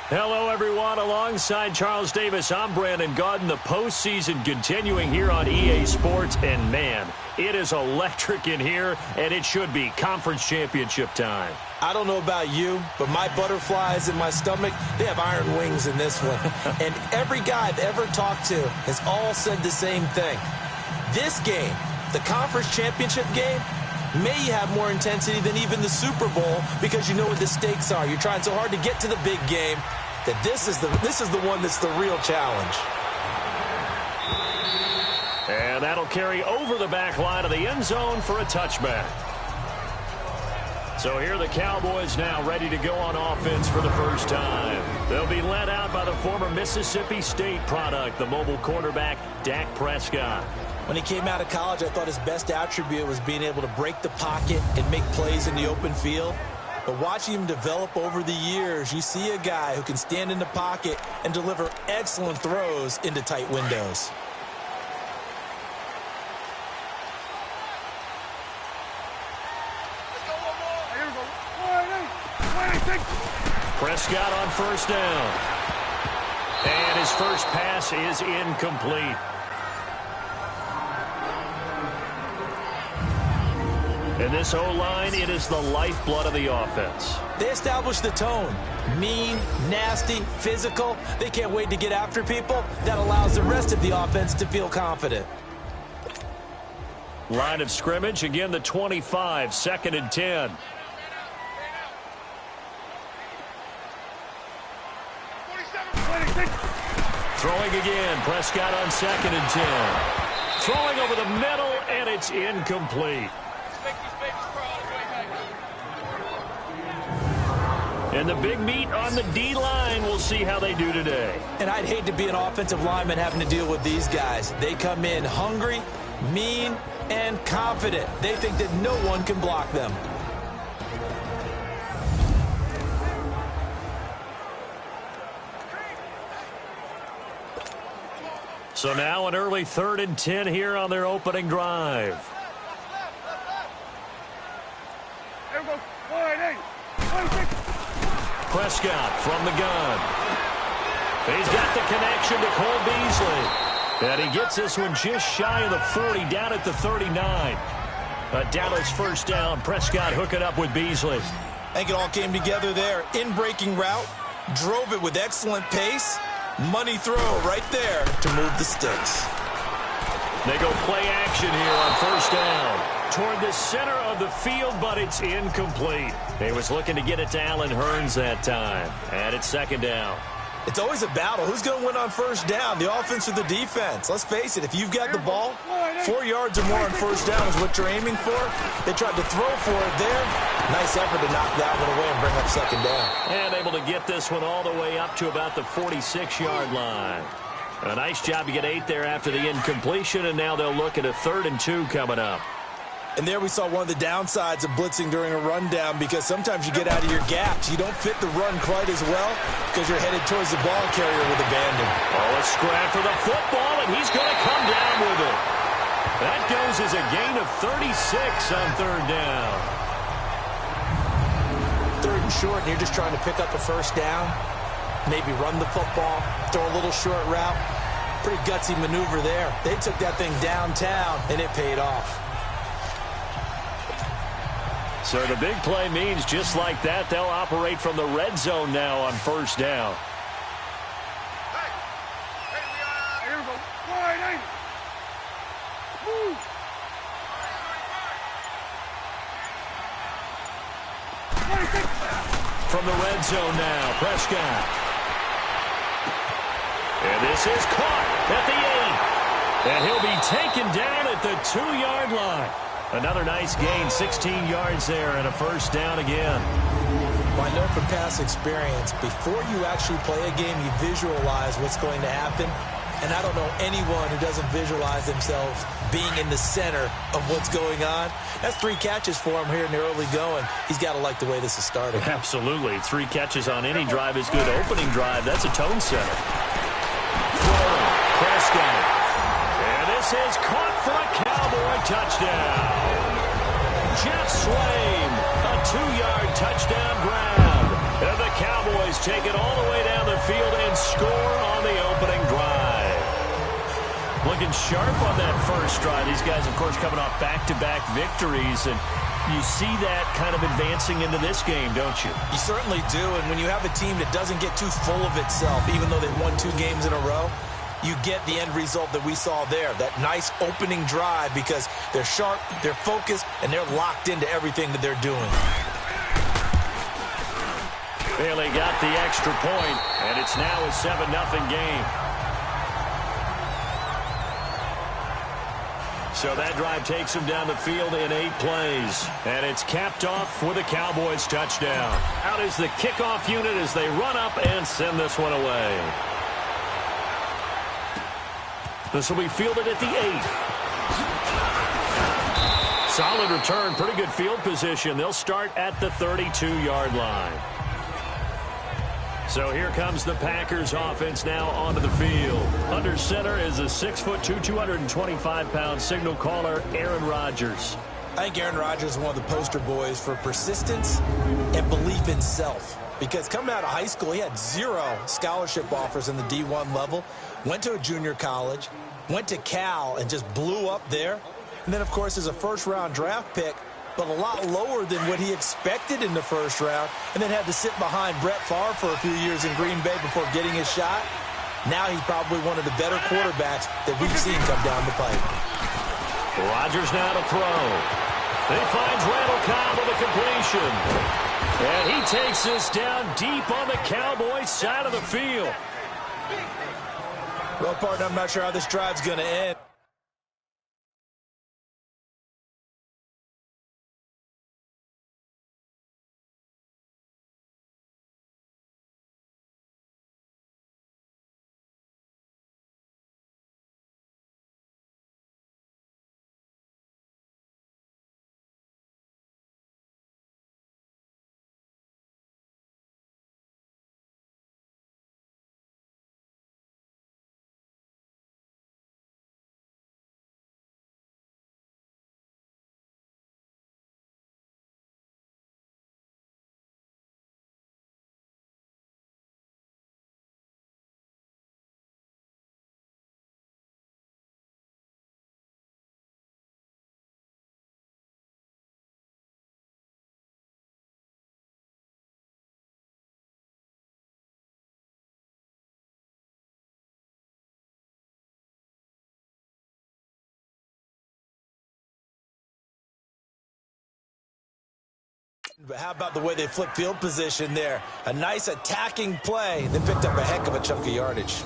Hello, everyone. Alongside Charles Davis, I'm Brandon Godden. The postseason continuing here on EA Sports, and man, it is electric in here, and it should be conference championship time. I don't know about you, but my butterflies in my stomach, they have iron wings in this one. And every guy I've ever talked to has all said the same thing. This game, the conference championship game, may have more intensity than even the Super Bowl because you know what the stakes are. You're trying so hard to get to the big game that this is the one that's the real challenge. And that'll carry over the back line of the end zone for a touchback. So here are the Cowboys now ready to go on offense for the first time. They'll be led out by the former Mississippi State product, the mobile quarterback, Dak Prescott. When he came out of college, I thought his best attribute was being able to break the pocket and make plays in the open field. But watching him develop over the years, you see a guy who can stand in the pocket and deliver excellent throws into tight windows. Prescott on first down. And his first pass is incomplete. And this O-line, it is the lifeblood of the offense. They establish the tone. Mean, nasty, physical. They can't wait to get after people. That allows the rest of the offense to feel confident. Line of scrimmage, again the 25, 2nd and 10. Throwing again, Prescott on 2nd and 10. Throwing over the middle, and it's incomplete. And the big meat on the D-line, we'll see how they do today. And I'd hate to be an offensive lineman having to deal with these guys. They come in hungry, mean, and confident. They think that no one can block them. So now an early 3rd and 10 here on their opening drive. Prescott from the gun. He's got the connection to Cole Beasley. And he gets this one just shy of the 40, down at the 39. A Dallas first down. Prescott hooking up with Beasley. I think it all came together there. In-breaking route, drove it with excellent pace. Money throw right there to move the sticks. They go play action here on first down. Toward the center of the field, but it's incomplete. He was looking to get it to Allen Hurns that time. And it's 2nd down. It's always a battle. Who's going to win on first down, the offense or the defense? Let's face it, if you've got the ball, 4 yards or more on first down is what you're aiming for. They tried to throw for it there. Nice effort to knock that one away and bring up 2nd down. And able to get this one all the way up to about the 46-yard line. A nice job to get 8 there after the incompletion, and now they'll look at a 3rd and 2 coming up. And there we saw one of the downsides of blitzing during a rundown, because sometimes you get out of your gaps. You don't fit the run quite as well because you're headed towards the ball carrier with abandon. Oh, a scrap for the football, and he's going to come down with it. That goes as a gain of 36 on 3rd down. 3rd and short, and you're just trying to pick up a first down. Maybe run the football, throw a little short route. Pretty gutsy maneuver there. They took that thing downtown, and it paid off. So the big play means just like that, they'll operate from the red zone now on first down. From the red zone now, Prescott. And this is caught at the 8. And he'll be taken down at the 2-yard line. Another nice gain, 16 yards there, and a first down again. Well, I know from past experience, before you actually play a game, you visualize what's going to happen. And I don't know anyone who doesn't visualize themselves being in the center of what's going on. That's 3 catches for him here in the early going. He's got to like the way this is starting. Absolutely. 3 catches on any drive is good. Opening drive, that's a tone setter. Throwing, Prescott. And this is caught for a Cowboy touchdown. Jeff Swain, a 2-yard touchdown grab. And the Cowboys take it all the way down the field and score on the opening drive. Looking sharp on that first drive. These guys, of course, coming off back-to-back victories. And you see that kind of advancing into this game, don't you? You certainly do. And when you have a team that doesn't get too full of itself, even though they've won 2 games in a row, you get the end result that we saw there, that nice opening drive, because they're sharp, they're focused, and they're locked into everything that they're doing. Bailey got the extra point, and it's now a 7-0 game. So that drive takes them down the field in 8 plays, and it's capped off with a Cowboys touchdown. Out is the kickoff unit as they run up and send this one away. This will be fielded at the 8. Solid return, pretty good field position. They'll start at the 32-yard line. So here comes the Packers offense now onto the field. Under center is a 6'2", 225-pound signal caller, Aaron Rodgers. I think Aaron Rodgers is one of the poster boys for persistence and belief in self. Because coming out of high school, he had 0 scholarship offers in the D1 level. Went to a junior college, went to Cal and just blew up there. And then, of course, as a first-round draft pick, but a lot lower than what he expected in the first round, and then had to sit behind Brett Favre for a few years in Green Bay before getting his shot. Now he's probably one of the better quarterbacks that we've seen come down the pipe. Rodgers now to throw. He finds Randall Cobb with a completion. And he takes this down deep on the Cowboys side of the field. Well, partner, I'm not sure how this drive's going to end. But how about the way they flipped field position there? A nice attacking play. They picked up a heck of a chunk of yardage.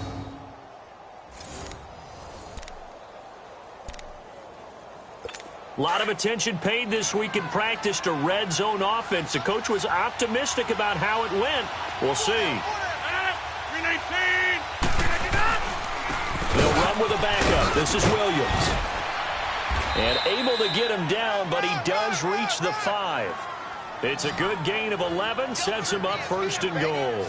A lot of attention paid this week in practice to red zone offense. The coach was optimistic about how it went. We'll see. 319. They'll run with a backup. This is Williams. And able to get him down, but he does reach the 5. It's a good gain of 11, sets him up first and goal.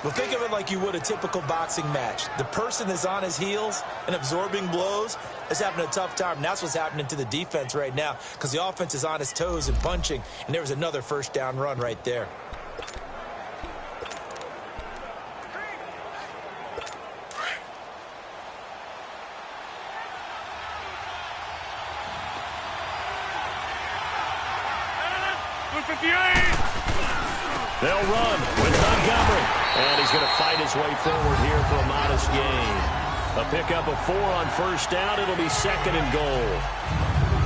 Well, think of it like you would a typical boxing match. The person is on his heels and absorbing blows is having a tough time. And that's what's happening to the defense right now because the offense is on his toes and punching. And there was another first down run right there. They'll run with Montgomery. And he's going to fight his way forward here for a modest gain. A pickup of 4 on first down. It'll be second and goal.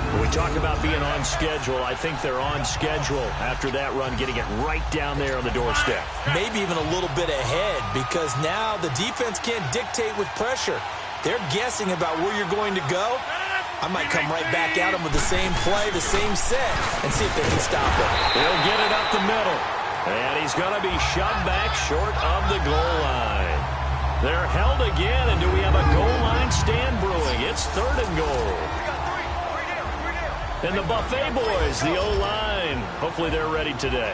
When we talk about being on schedule, I think they're on schedule after that run, getting it right down there on the doorstep. Maybe even a little bit ahead because now the defense can't dictate with pressure. They're guessing about where you're going to go. I might come right back at him with the same play, the same set, and see if they can stop it. He'll get it up the middle. And he's going to be shoved back short of the goal line. They're held again, and do we have a goal line stand brewing? It's third and goal. And the Buffet boys, the O-line, hopefully they're ready today.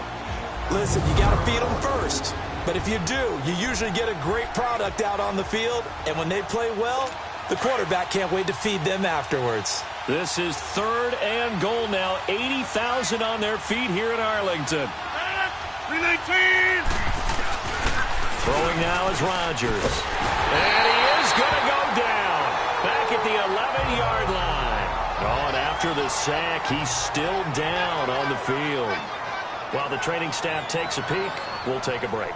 Listen, you got to feed them first. But if you do, you usually get a great product out on the field. And when they play well, the quarterback can't wait to feed them afterwards. This is third and goal now. 80,000 on their feet here in Arlington. 319. Throwing now is Rodgers. And he is going to go down. Back at the 11-yard line. Oh, and after the sack, he's still down on the field. While the training staff takes a peek, we'll take a break.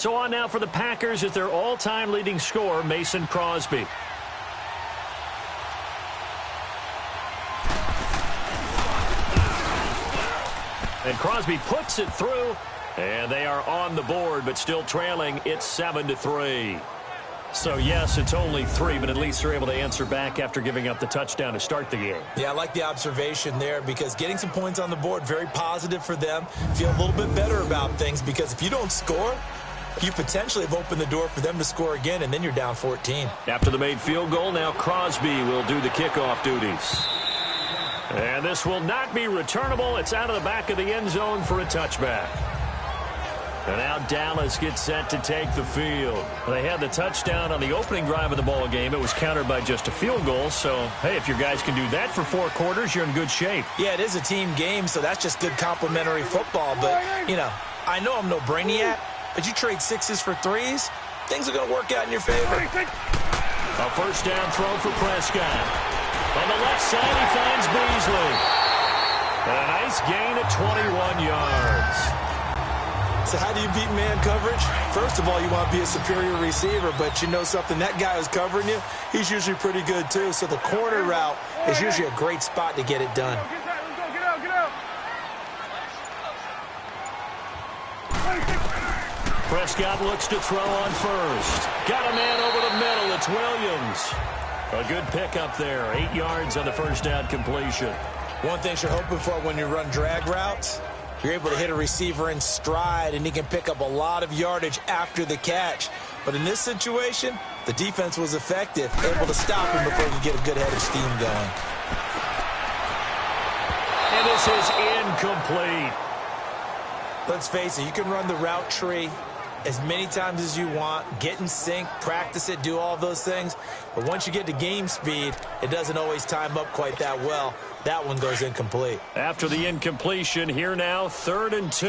So on now for the Packers is their all-time leading scorer, Mason Crosby. And Crosby puts it through, and they are on the board, but still trailing. It's 7-3. So, yes, it's only 3, but at least they're able to answer back after giving up the touchdown to start the game. Yeah, I like the observation there because getting some points on the board, very positive for them. Feel a little bit better about things because if you don't score, you potentially have opened the door for them to score again, and then you're down 14. After the made field goal, now Crosby will do the kickoff duties. And this will not be returnable. It's out of the back of the end zone for a touchback. And now Dallas gets set to take the field. They had the touchdown on the opening drive of the ball game. It was countered by just a field goal. So, hey, if your guys can do that for 4 quarters, you're in good shape. Yeah, it is a team game, so that's just good complimentary football. But, you know, I know I'm no brainiac, but you trade 6s for 3s, things are going to work out in your favor. A first down throw for Prescott. On the left side, he finds Beasley. And a nice gain of 21 yards. So how do you beat man coverage? First of all, you want to be a superior receiver, but you know something, that guy who's covering you, he's usually pretty good too. So the corner route is usually a great spot to get it done. Prescott looks to throw on first. Got a man over the middle. It's Williams. A good pickup there. 8 yards on the first down completion. One thing you're hoping for when you run drag routes, you're able to hit a receiver in stride, and he can pick up a lot of yardage after the catch. But in this situation, the defense was effective, able to stop him before he could get a good head of steam going. And this is incomplete. Let's face it, you can run the route tree as many times as you want, get in sync, practice it, do all those things. But once you get to game speed, it doesn't always time up quite that well. That one goes incomplete. After the incompletion, here now, 3rd and 2.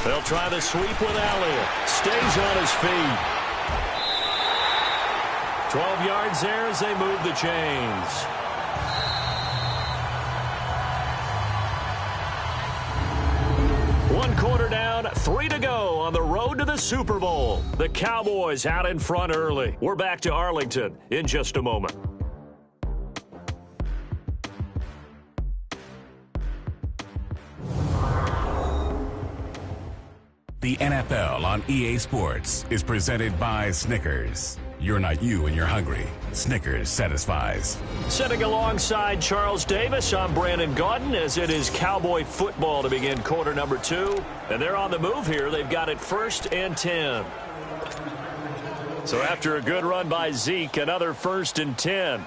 They'll try the sweep with Elliott. Stays on his feet. 12 yards there as they move the chains. One quarter down, 3 to go on the road to the Super Bowl. The Cowboys out in front early. We're back to Arlington in just a moment. The NFL on EA Sports is presented by Snickers. You're not you when you're hungry. Snickers satisfies. Sitting alongside Charles Davis, I'm Brandon Gaudin as it is Cowboy football to begin quarter number 2. And they're on the move here. They've got it 1st and 10. So after a good run by Zeke, another 1st and 10.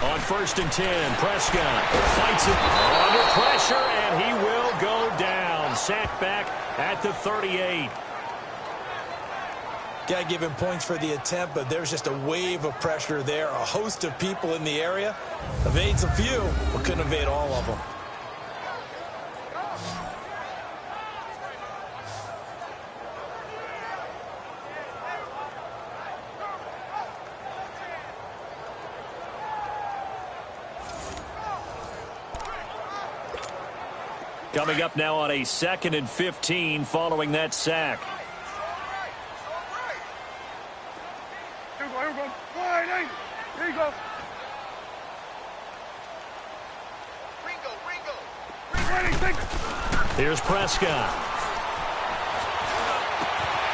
On 1st and 10, Prescott fights it under pressure, and he will go down. Sacked back at the 38. Got to give him points for the attempt, but there's just a wave of pressure there. A host of people in the area. Evades a few, but couldn't evade all of them. Coming up now on a 2nd and 15 following that sack. Here you go. Here's Prescott.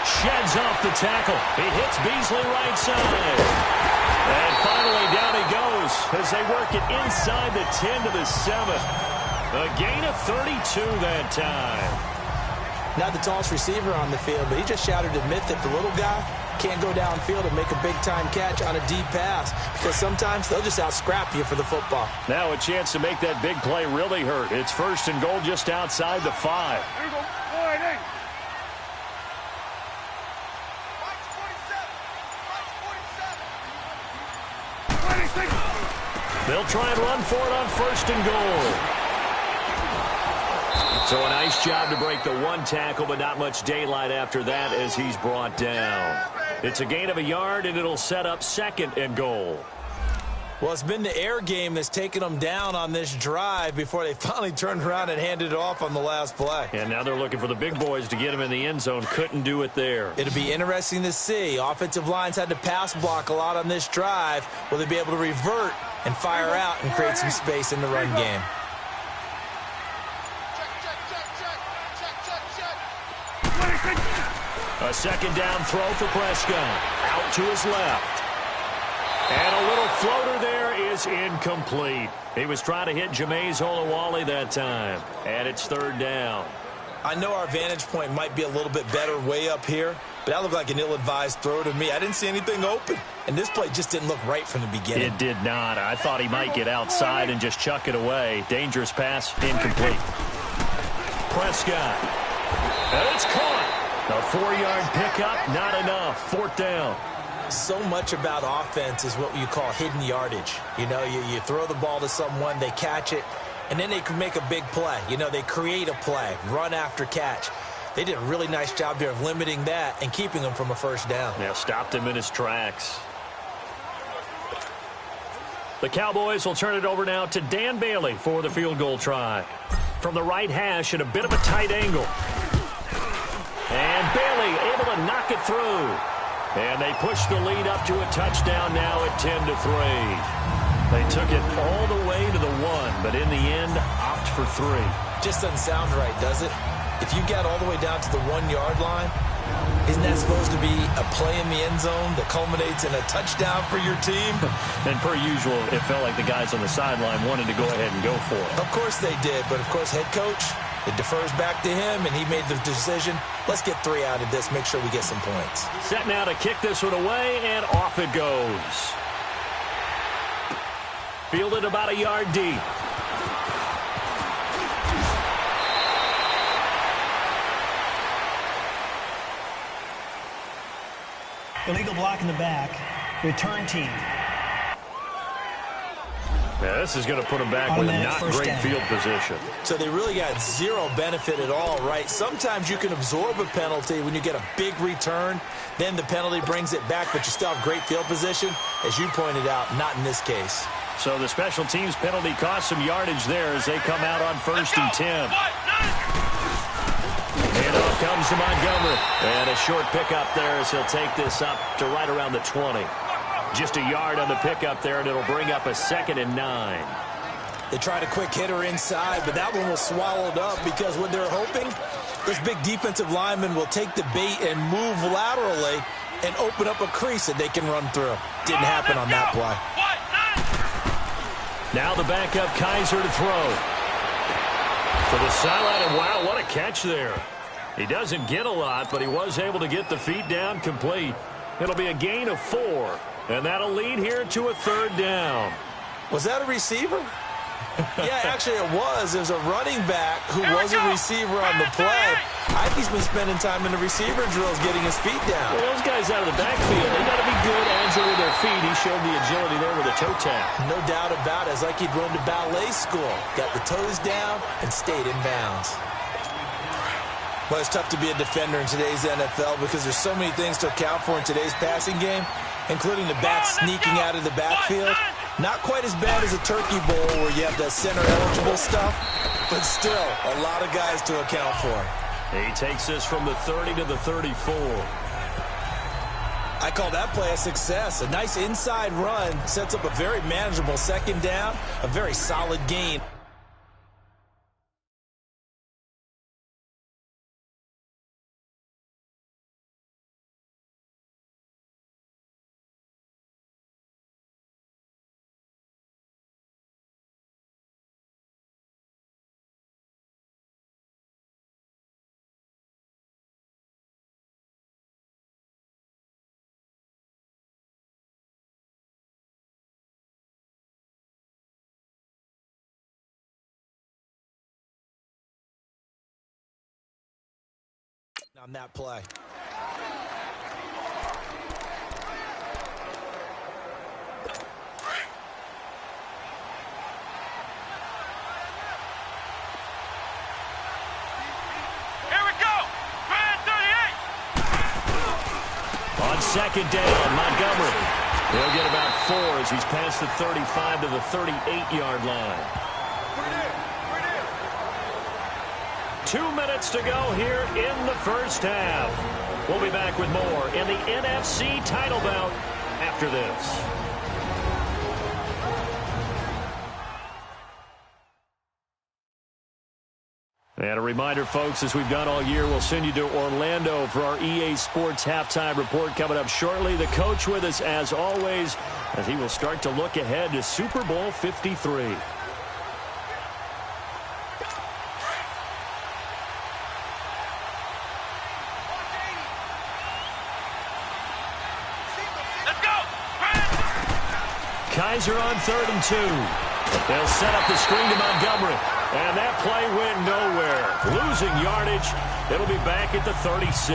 Sheds off the tackle. He hits Beasley right side. And finally down he goes as they work it inside the 10 to the 7. A gain of 32 that time. Not the tallest receiver on the field, but he just shouted to admit that the little guy can't go downfield and make a big-time catch on a deep pass because sometimes they'll just out-scrap you for the football. Now a chance to make that big play really hurt. It's 1st and goal just outside the 5. Here you go. They'll try and run for it on 1st and goal. So a nice job to break the one tackle, but not much daylight after that as he's brought down. It's a gain of a yard, and it'll set up 2nd and goal. Well, it's been the air game that's taken them down on this drive before they finally turned around and handed it off on the last play. And now they're looking for the big boys to get him in the end zone. Couldn't do it there. It'll be interesting to see. Offensive lines had to pass block a lot on this drive. Will they be able to revert and fire out and create some space in the run game? A 2nd down throw for Prescott. Out to his left. And a little floater there is incomplete. He was trying to hit Jameis Olawale that time. And it's 3rd down. I know our vantage point might be a little bit better way up here, but that looked like an ill-advised throw to me. I didn't see anything open. And this play just didn't look right from the beginning. It did not. I thought he might get outside and just chuck it away. Dangerous pass, incomplete. Prescott. And it's caught. A 4-yard pickup, not enough. 4th down. So much about offense is what you call hidden yardage. You know, you throw the ball to someone, they catch it, and then they can make a big play. You know, they create a play, run after catch. They did a really nice job there of limiting that and keeping him from a 1st down. Yeah, stopped him in his tracks. The Cowboys will turn it over now to Dan Bailey for the field goal try. From the right hash at a bit of a tight angle. And Bailey able to knock it through. And they push the lead up to a touchdown now at 10-3. They took it all the way to the 1, but in the end, opt for 3. Just doesn't sound right, does it? If you get all the way down to the 1-yard line, isn't that supposed to be a play in the end zone that culminates in a touchdown for your team? And per usual, it felt like the guys on the sideline wanted to go ahead and go for it. Of course they did, but of course head coach, it defers back to him, and he made the decision. Let's get 3 out of this, make sure we get some points. Set now to kick this one away, and off it goes. Fielded about a yard deep. Illegal block in the back. Return team. Yeah, this is going to put them back with a not great field position. So they really got zero benefit at all, right? Sometimes you can absorb a penalty when you get a big return. Then the penalty brings it back, but you still have great field position. As you pointed out, not in this case. So the special teams penalty cost some yardage there as they come out on 1st and 10. And off comes to Montgomery. And a short pickup there as he'll take this up to right around the 20. Just a yard on the pickup there, and it'll bring up a 2nd and 9. They tried a quick hitter inside, but that one was swallowed up because what they're hoping, this big defensive lineman will take the bait and move laterally and open up a crease that they can run through. Didn't happen on that play. Now the backup Kaiser to throw. To the sideline, and wow, what a catch there. He doesn't get a lot, but he was able to get the feet down complete. It'll be a gain of 4. And that'll lead here to a 3rd down. Was that a receiver? Yeah, actually it was. It was a running back who was a receiver on the play. I think he's been spending time in the receiver drills getting his feet down. Well, those guys out of the backfield, they got to be good, agile with their feet. He showed the agility there with a toe tap. No doubt about it. It's like he'd run to ballet school. Got the toes down and stayed in bounds. Well, it's tough to be a defender in today's NFL because there's so many things to account for in today's passing game, including the back sneaking out of the backfield. Not quite as bad as a turkey bowl where you have that center-eligible stuff, but still a lot of guys to account for. He takes this from the 30 to the 34. I call that play a success. A nice inside run sets up a very manageable 2nd down, a very solid gain. On that play. second down. Montgomery. He'll get about 4 as he's past the 35 to the 38-yard line. 2 minutes to go here in the first half. We'll be back with more in the NFC title bout after this. And a reminder, folks, as we've done all year, we'll send you to Orlando for our EA Sports halftime report coming up shortly. The coach with us, as always, as he will start to look ahead to Super Bowl 53. Kaiser on 3rd and 2. They'll set up the screen to Montgomery. And that play went nowhere. Losing yardage. It'll be back at the 36.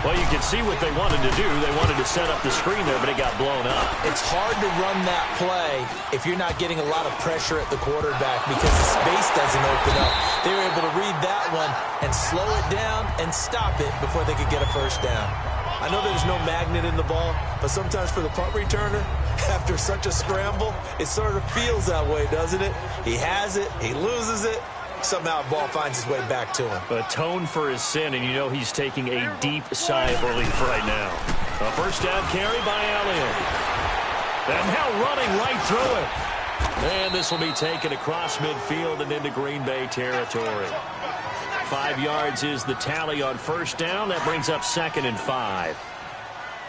Well, you can see what they wanted to do. They wanted to set up the screen there, but it got blown up. It's hard to run that play if you're not getting a lot of pressure at the quarterback because the space doesn't open up. They were able to read that one and slow it down and stop it before they could get a first down. I know there's no magnet in the ball, but sometimes for the punt returner, after such a scramble, it sort of feels that way, doesn't it? He has it, he loses it, somehow the ball finds its way back to him. Atone for his sin, and you know he's taking a deep sigh of relief right now. A first down carry by Elliott. And now running right through it. And this will be taken across midfield and into Green Bay territory. 5 yards is the tally on first down. That brings up 2nd and 5.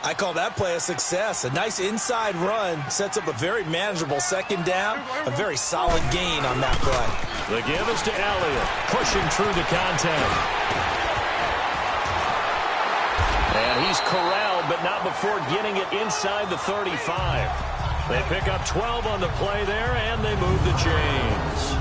I call that play a success. A nice inside run sets up a very manageable second down. A very solid gain on that play. The give is to Elliott, pushing through the contact. And he's corralled, but not before getting it inside the 35. They pick up 12 on the play there, and they move the chains.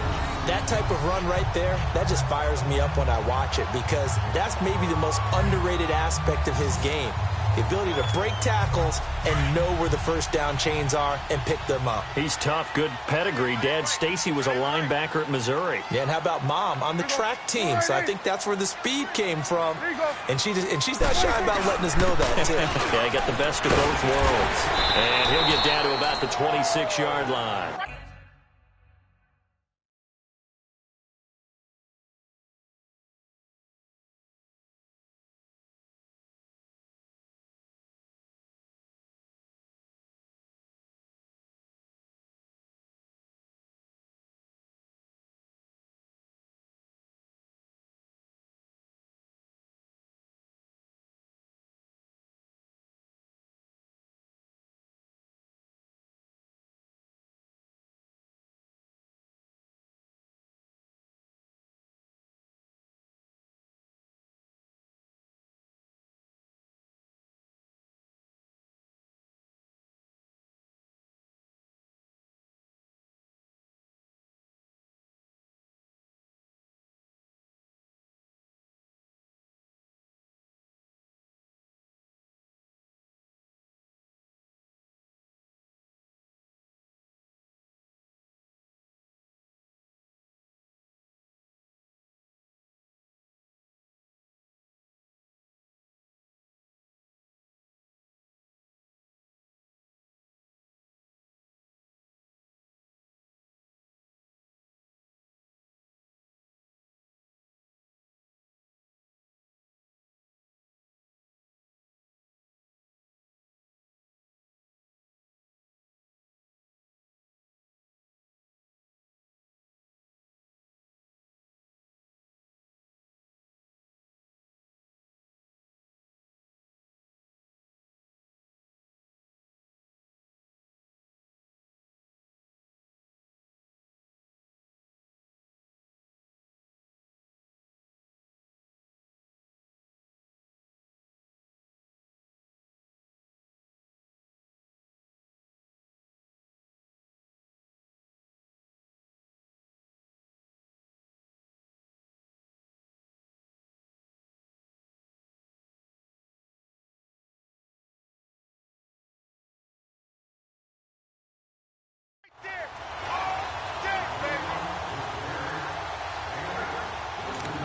That type of run right there, that just fires me up when I watch it because that's maybe the most underrated aspect of his game. The ability to break tackles and know where the first down chains are and pick them up. He's tough, good pedigree. Dad Stacy was a linebacker at Missouri. Yeah, and how about Mom on the track team? So I think that's where the speed came from. And she's not shy about letting us know that, too. Yeah, I got the best of both worlds. And he'll get down to about the 26-yard line.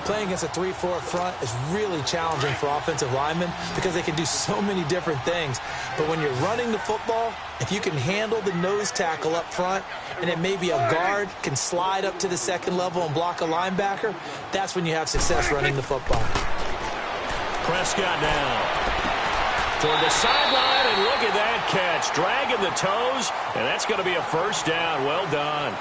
playing against a 3-4 front is really challenging for offensive linemen because they can do so many different things. But when you're running the football, if you can handle the nose tackle up front, and then maybe a guard can slide up to the second level and block a linebacker, that's when you have success running the football. Prescott now toward the sideline, and look at that catch. Dragging the toes, and that's going to be a first down. Well done.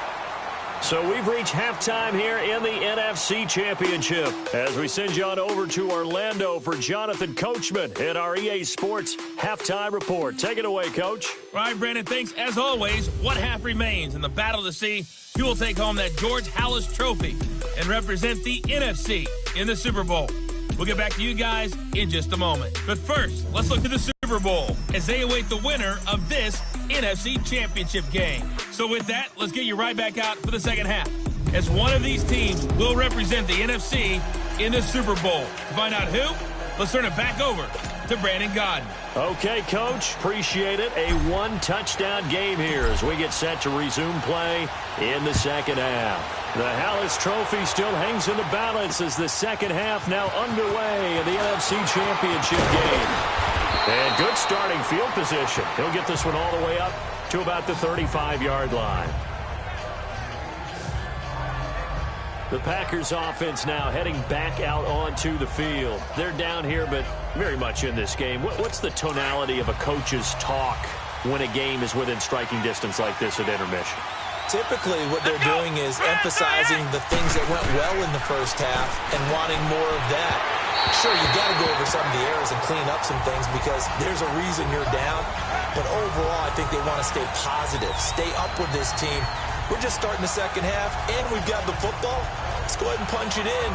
So we've reached halftime here in the NFC Championship as we send you on over to Orlando for Jonathan Coachman in our EA Sports Halftime Report. Take it away, Coach. All right, Brandon, thanks. As always, one half remains in the battle to see who will take home that George Halas Trophy and represent the NFC in the Super Bowl. We'll get back to you guys in just a moment. But first, let's look to the Super Bowl as they await the winner of this NFC Championship game. So with that, let's get you right back out for the second half, as one of these teams will represent the NFC in the Super Bowl. To find out who, let's turn it back over to Brandon Godden. Okay, Coach. Appreciate it. A one-touchdown game here as we get set to resume play in the second half. The Halas Trophy still hangs in the balance as the second half now underway in the NFC Championship game. And good starting field position. He'll get this one all the way up to about the 35-yard line. The Packers offense now heading back out onto the field. They're down here, but very much in this game. What's the tonality of a coach's talk when a game is within striking distance like this at intermission? Typically, what they're doing is emphasizing the things that went well in the first half and wanting more of that. Sure, you got to go over some of the errors and clean up some things because there's a reason you're down. But overall, I think they want to stay positive, stay up with this team. We're just starting the second half, and we've got the football. Let's go ahead and punch it in.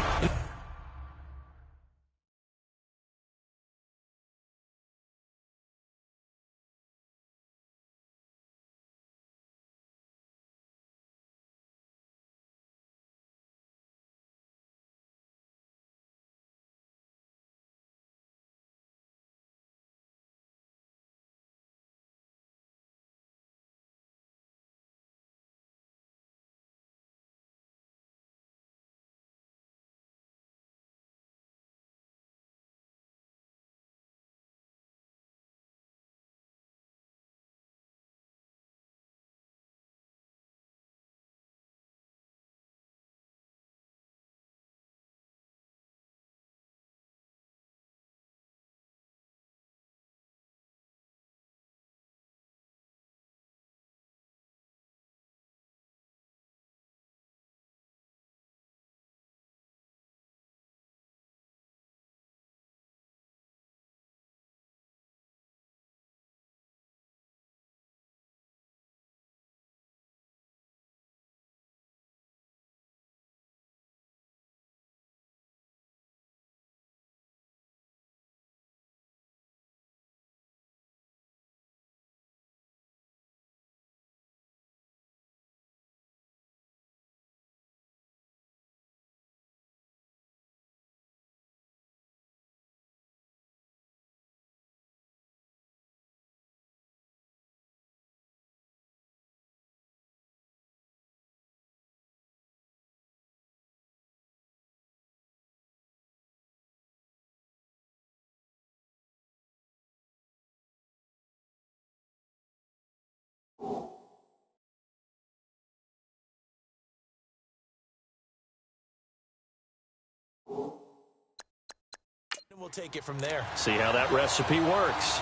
We'll take it from there. See how that recipe works.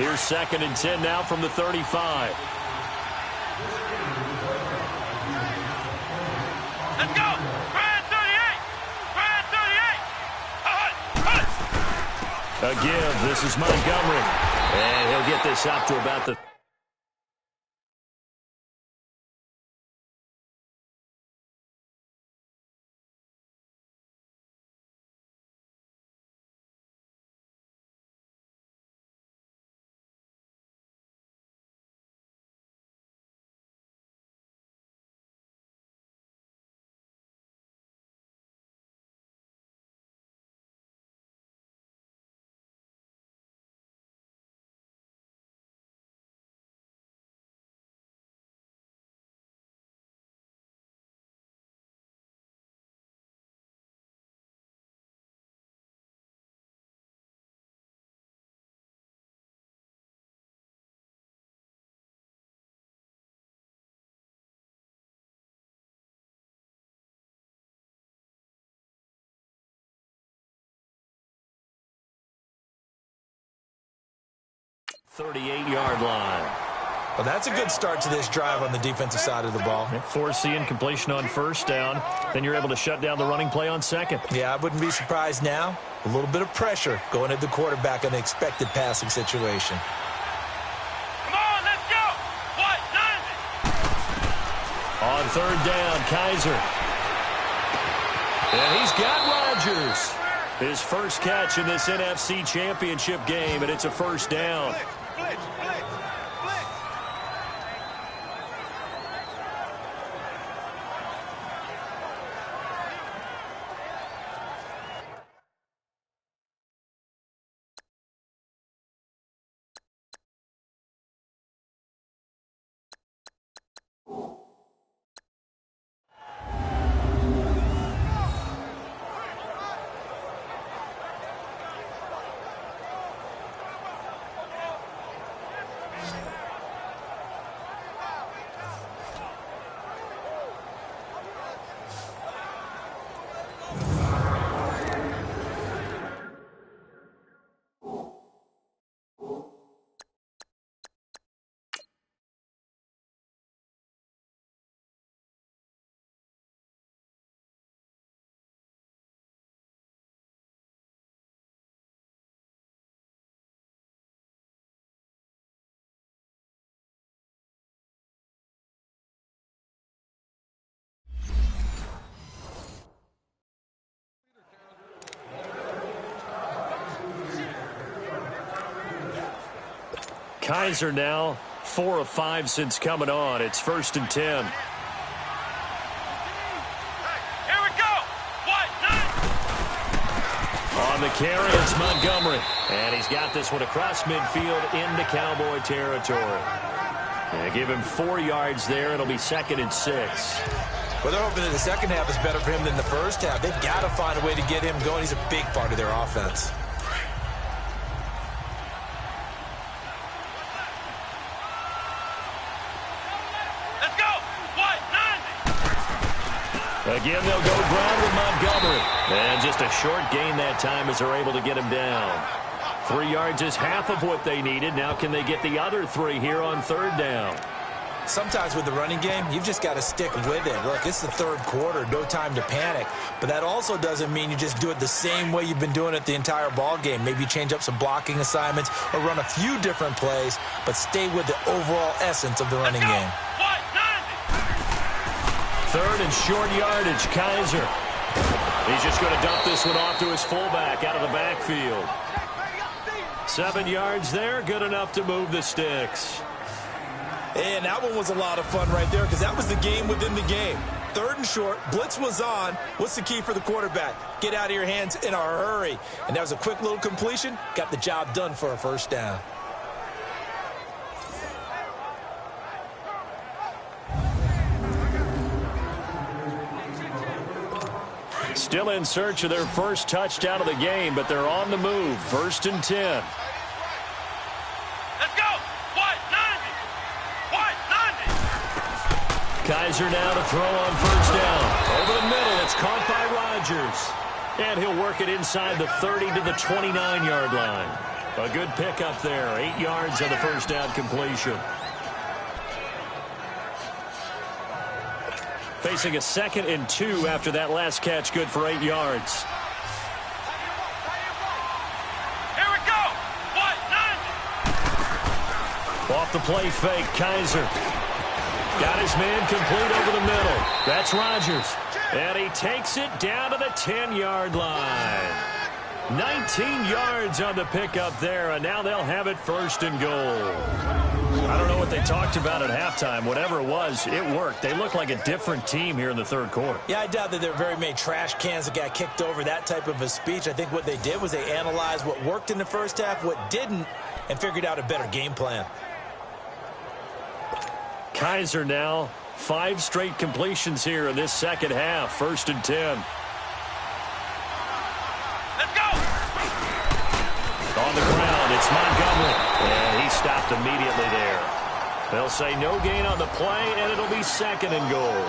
Here's 2nd and 10 now from the 35. Let's go! Brad 38! Brad 38! A give. This is Montgomery. And he'll get this up to about the 38-yard line. Well, that's a good start to this drive on the defensive side of the ball. Force the incompletion on first down. Then you're able to shut down the running play on second. Yeah, I wouldn't be surprised now. A little bit of pressure going at the quarterback in an expected passing situation. Come on, let's go! What? 90! On third down, Kaiser. And he's got Rodgers. His first catch in this NFC Championship game, and it's a first down. Blitz, blitz, blitz. Kaiser now 4 of 5 since coming on. It's 1st and 10. Here we go! What? 90! On the carry, it's Montgomery. And he's got this one across midfield into Cowboy territory. And give him 4 yards there. It'll be 2nd and 6. Well, they're hoping that the second half is better for him than the first half. They've got to find a way to get him going. He's a big part of their offense. Let's go! What? 90! Again, they'll go ground with Montgomery. And just a short gain that time as they're able to get him down. 3 yards is half of what they needed. Now can they get the other 3 here on third down? Sometimes with the running game, you've just got to stick with it. Look, it's the third quarter, no time to panic. But that also doesn't mean you just do it the same way you've been doing it the entire ball game. Maybe change up some blocking assignments or run a few different plays, but stay with the overall essence of the running game. What? 90! Third and short yardage, Kaiser. He's just going to dump this one off to his fullback out of the backfield. 7 yards there, good enough to move the sticks. And that one was a lot of fun right there because that was the game within the game. Third and short, blitz was on. What's the key for the quarterback? Get out of your hands in a hurry. And that was a quick little completion. Got the job done for a first down. Still in search of their first touchdown of the game, but they're on the move. 1st and 10. Let's go! What? 90! What? 90! Kaiser now to throw on first down. Over the middle, it's caught by Rodgers. And he'll work it inside the 30 to the 29-yard line. A good pickup there. 8 yards on the first down completion. Facing a 2nd and 2 after that last catch, good for 8 yards. Here we go! What? 90! Off the play fake, Kaiser. Got his man complete over the middle. That's Rodgers. And he takes it down to the 10-yard line. 19 yards on the pickup there, and now they'll have it 1st and goal. I don't know what they talked about at halftime. Whatever it was, it worked. They look like a different team here in the third quarter. Yeah, I doubt that there are very many trash cans that got kicked over, that type of a speech. I think what they did was they analyzed what worked in the first half, what didn't, and figured out a better game plan. Kaiser now, 5 straight completions here in this second half. 1st and 10. Let's go! On the ground, it's Montgomery. And he stopped immediately there. They'll say no gain on the play, and it'll be 2nd and goal.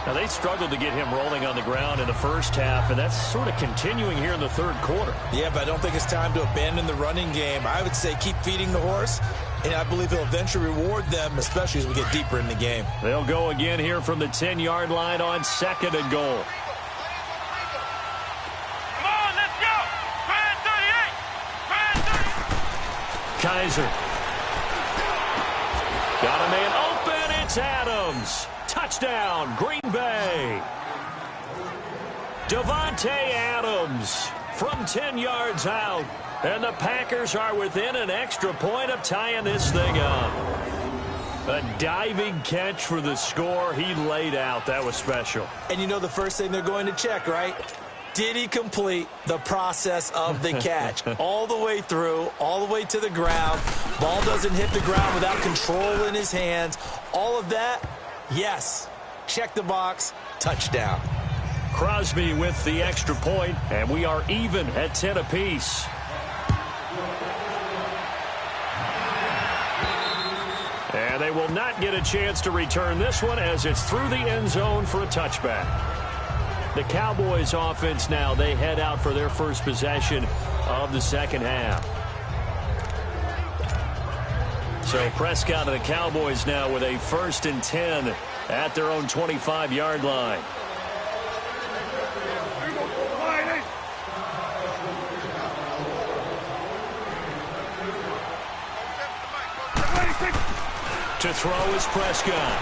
Now, they struggled to get him rolling on the ground in the first half, and that's sort of continuing here in the third quarter. Yeah, but I don't think it's time to abandon the running game. I would say keep feeding the horse, and I believe he'll eventually reward them, especially as we get deeper in the game. They'll go again here from the 10-yard line on 2nd and goal. Come on, let's go! Brand 38! Brand 38! Kaiser. Got a man open. It's Adams. Touchdown, Green Bay. Devontae Adams from 10 yards out. And the Packers are within an extra point of tying this thing up. A diving catch for the score. He laid out. That was special. And you know the first thing they're going to check, right? Did he complete the process of the catch? All the way through, all the way to the ground. Ball doesn't hit the ground without control in his hands. All of that, yes. Check the box. Touchdown. Crosby with the extra point, and we are even at 10 apiece. And they will not get a chance to return this one as it's through the end zone for a touchback. The Cowboys offense now, they head out for their first possession of the second half. So Prescott and the Cowboys now with a 1st and 10 at their own 25-yard line. To throw is Prescott.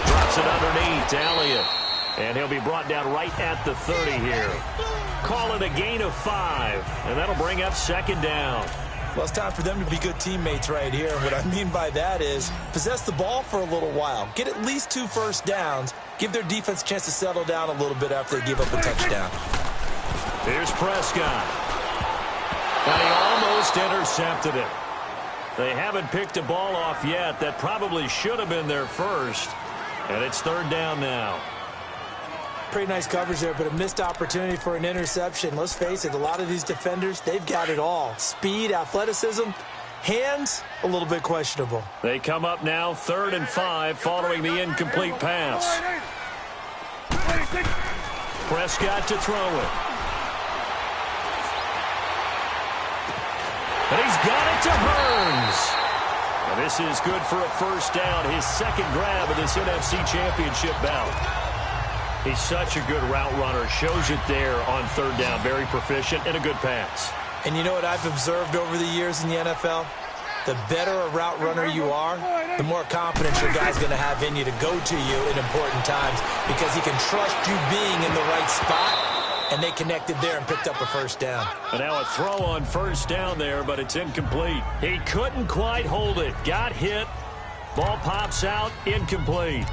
Drops it underneath to Elliott. And he'll be brought down right at the 30 here. Call it a gain of 5. And that'll bring up 2nd down. Well, it's time for them to be good teammates right here. What I mean by that is possess the ball for a little while. Get at least 2 first downs. Give their defense a chance to settle down a little bit after they give up a touchdown. Here's Prescott. And he almost intercepted it. They haven't picked a ball off yet. That probably should have been their first. And it's 3rd down now. Pretty nice coverage there, but a missed opportunity for an interception. Let's face it, a lot of these defenders, they've got it all. Speed, athleticism, hands, a little bit questionable. They come up now 3rd and 5 following the incomplete pass. Prescott to throw it. And he's got it to Burns. And this is good for a 1st down, his 2nd grab of this NFC Championship bout. He's such a good route runner. Shows it there on 3rd down. Very proficient and a good pass. And you know what I've observed over the years in the NFL? The better a route runner you are, the more confidence your guy's going to have in you to go to you in important times because he can trust you being in the right spot. And they connected there and picked up a 1st down. And now a throw on 1st down there, but it's incomplete. He couldn't quite hold it. Got hit. Ball pops out. Incomplete.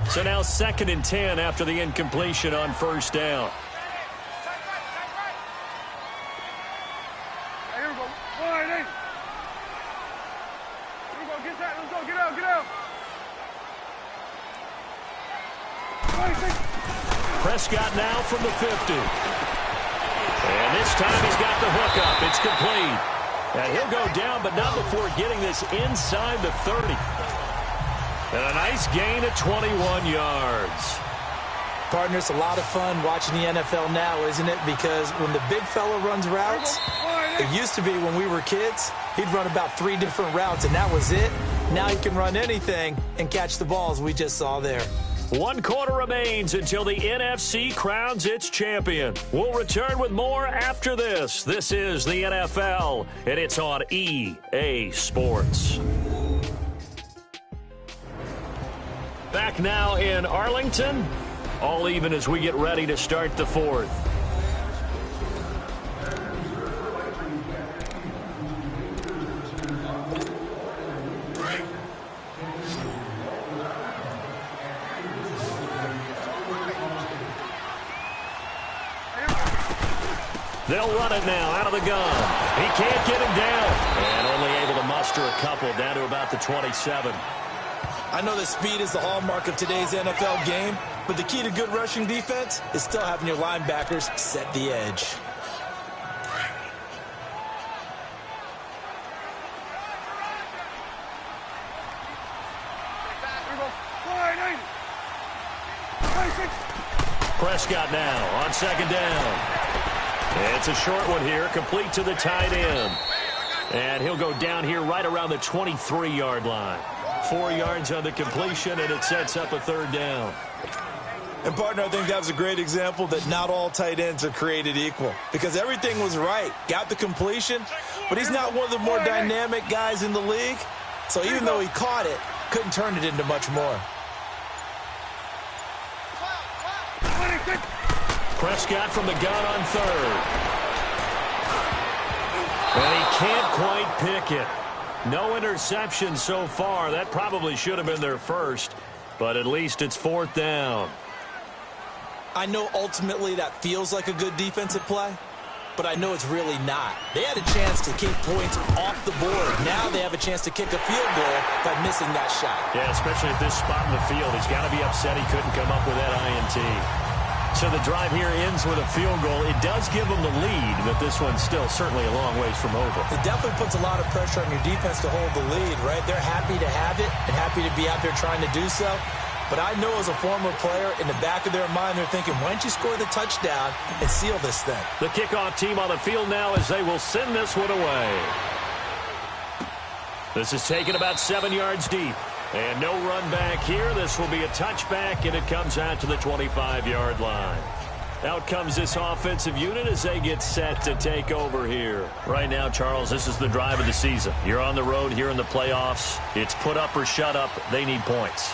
So now 2nd and 10 after the incompletion on 1st down. Here we go. 1-8. Here we go. Get that. Let's go. Get out. Get out. 26. Prescott now from the 50. And this time he's got the hook up. It's complete. And he'll go down, but not before getting this inside the 30. And a nice gain of 21 yards. Partner, it's a lot of fun watching the NFL now, isn't it? Because when the big fella runs routes, it used to be when we were kids, he'd run about 3 different routes, and that was it. Now he can run anything and catch the balls we just saw there. 1 quarter remains until the NFC crowns its champion. We'll return with more after this. This is the NFL, and it's on EA Sports. Back now in Arlington, all even as we get ready to start the 4th. They'll run it now out of the gun. He can't get him down. And only able to muster a couple down to about the 27. I know that speed is the hallmark of today's NFL game, but the key to good rushing defense is still having your linebackers set the edge. Here we go. 1-8. Prescott now on second down. It's a short one here, complete to the tight end. And he'll go down here right around the 23-yard line. 4 yards on the completion, and it sets up a third down. And, partner, I think that was a great example that not all tight ends are created equal. Because everything was right. Got the completion, but he's not one of the more dynamic guys in the league. So even though he caught it, couldn't turn it into much more. Prescott from the gun on third. And he can't quite pick it. No interception so far. That probably should have been their first, but at least it's fourth down. I know ultimately that feels like a good defensive play, but I know it's really not. They had a chance to kick points off the board. Now they have a chance to kick a field goal by missing that shot. Yeah, especially at this spot in the field. He's got to be upset he couldn't come up with that INT. So the drive here ends with a field goal. It does give them the lead, but this one's still certainly a long ways from over. It definitely puts a lot of pressure on your defense to hold the lead, right? They're happy to have it and happy to be out there trying to do so. But I know as a former player, in the back of their mind, they're thinking, why don't you score the touchdown and seal this thing? The kickoff team on the field now as they will send this one away. This is taken about 7 yards deep. And no run back here. This will be a touchback, and it comes out to the 25-yard line. Out comes this offensive unit as they get set to take over here. Right now, Charles, this is the drive of the season. You're on the road here in the playoffs. It's put up or shut up. They need points.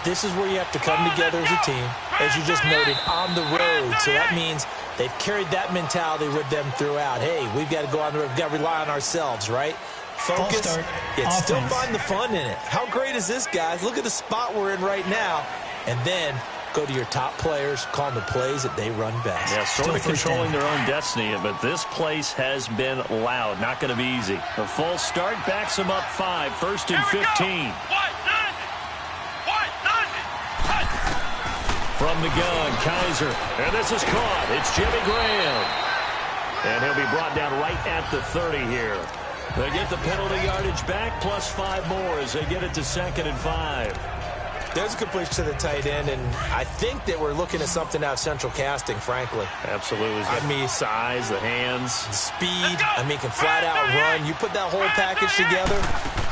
This is where you have to come together as a team, as you just noted, on the road. So that means they've carried that mentality with them throughout. Hey, we've got to go on the road. We've got to rely on ourselves, right? Focus, yet still find the fun in it. How great is this, guys? Look at the spot we're in right now. And then go to your top players, call them the plays that they run best. Yeah, sort of controlling their own destiny, but this place has been loud. Not going to be easy. A full start backs them up 5, 1st and 15. From the gun, Kaiser, and this is caught. It's Jimmy Graham. And he'll be brought down right at the 30 here. They get the penalty yardage back, plus 5 more as they get it to 2nd and 5. There's a completion to the tight end, and I think that we're looking at something out of central casting, frankly. Absolutely. I mean, size, the hands. Speed, I mean, can flat out run. You put that whole package together,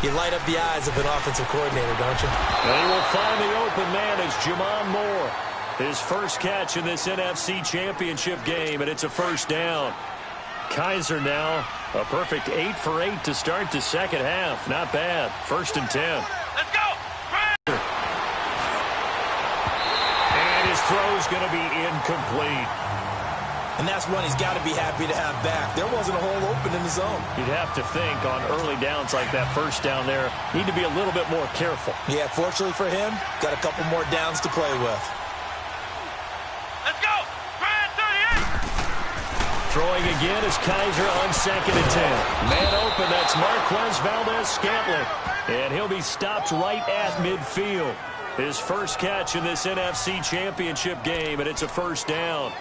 you light up the eyes of an offensive coordinator, don't you? They will find the open man as Jamon Moore. His first catch in this NFC Championship game, and it's a first down. Kaiser now, a perfect 8 for 8 to start the second half. Not bad. 1st and 10. Let's go! And his throw's going to be incomplete. And that's one he's got to be happy to have back. There wasn't a hole open in the zone. You'd have to think on early downs like that first down there, need to be a little bit more careful. Yeah, fortunately for him, got a couple more downs to play with. Let's go! Throwing again is Kaiser on 2nd and 10. Man open, that's Marquez Valdez-Scantling. And he'll be stopped right at midfield. His first catch in this NFC Championship game, and it's a first down.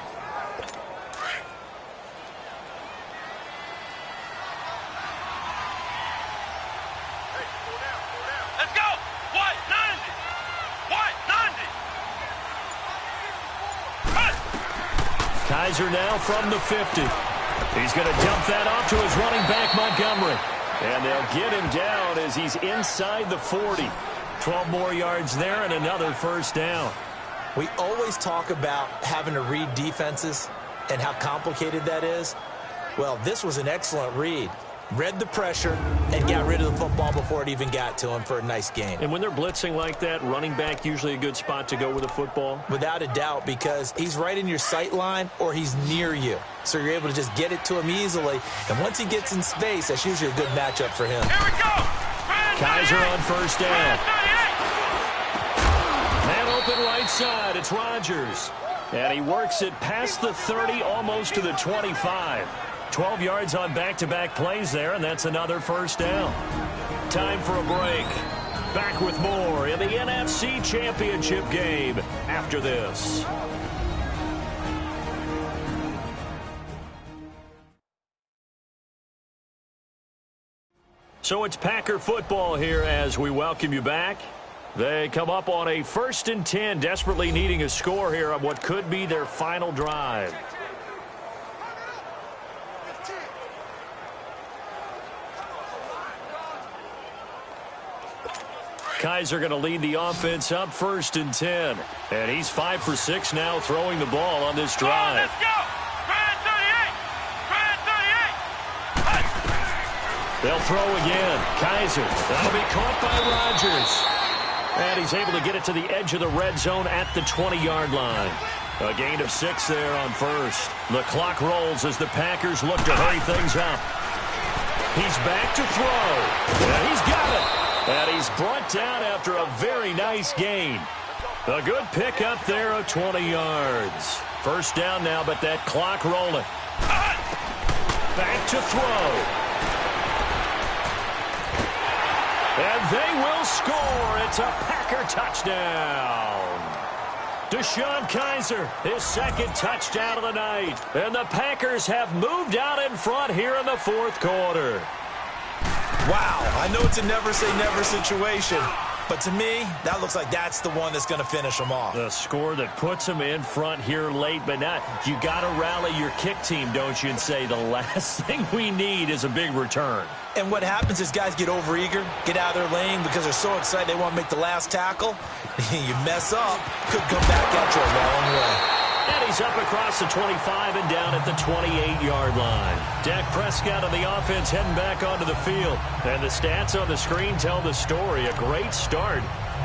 Let's go! What? 90! What? 90! Kaiser now from the 50. He's going to dump that off to his running back, Montgomery. And they'll get him down as he's inside the 40. 12 more yards there and another first down. We always talk about having to read defenses and how complicated that is. Well, this was an excellent read. Read the pressure and got rid of the football before it even got to him for a nice gain. And when they're blitzing like that, running back usually a good spot to go with the football? Without a doubt, because he's right in your sight line or he's near you. So you're able to just get it to him easily. And once he gets in space, that's usually a good matchup for him. Here we go! Kaiser on first down. Man open right side. It's Rodgers. And he works it past the 30, almost to the 25. 12 yards on back-to-back plays there, and that's another first down. Time for a break. Back with more in the NFC Championship game after this. So it's Packer football here as we welcome you back. They come up on a 1st and 10, desperately needing a score here on what could be their final drive. Kaiser going to lead the offense up 1st and 10. And he's 5 for 6 now throwing the ball on this drive. Let's go! They'll throw again. Kaiser. That'll be caught by Rodgers. And he's able to get it to the edge of the red zone at the 20-yard line. A gain of 6 there on 1st. The clock rolls as the Packers look to hurry things up. He's back to throw. And he's got it. And he's brought down after a very nice gain. A good pickup there of 20 yards. 1st down now, but that clock rolling. Back to throw. And they will score. It's a Packer touchdown. Deshaun Kaiser, his 2nd touchdown of the night. And the Packers have moved out in front here in the 4th quarter. Wow, I know it's a never-say-never situation, but to me, that looks like that's the one that's going to finish them off. The score that puts them in front here late, but not. You got to rally your kick team, don't you, and say the last thing we need is a big return. And what happens is guys get overeager, get out of their lane because they're so excited they want to make the last tackle. You mess up, could come back at you a long way. And he's up across the 25 and down at the 28-yard line. Dak Prescott and the offense heading back onto the field. And the stats on the screen tell the story. A great start.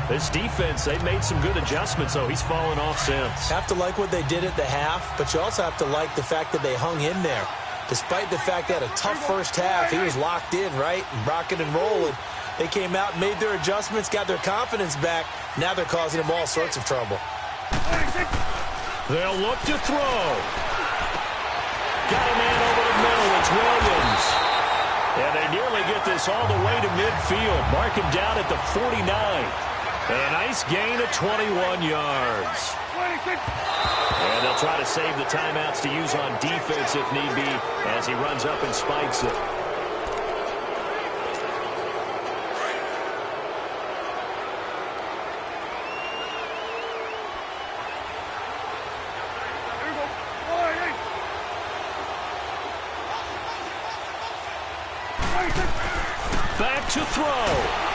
This defense, they've made some good adjustments, so he's fallen off since. Have to like what they did at the half, but you also have to like the fact that they hung in there. Despite the fact they had a tough first half, he was locked in, right? And rocking and rolling. They came out, made their adjustments, got their confidence back. Now they're causing them all sorts of trouble. They'll look to throw. Got a man over the middle. It's Williams. And they nearly get this all the way to midfield. Mark him down at the 49. And a nice gain of 21 yards. And they'll try to save the timeouts to use on defense if need be as he runs up and spikes it. Back to throw.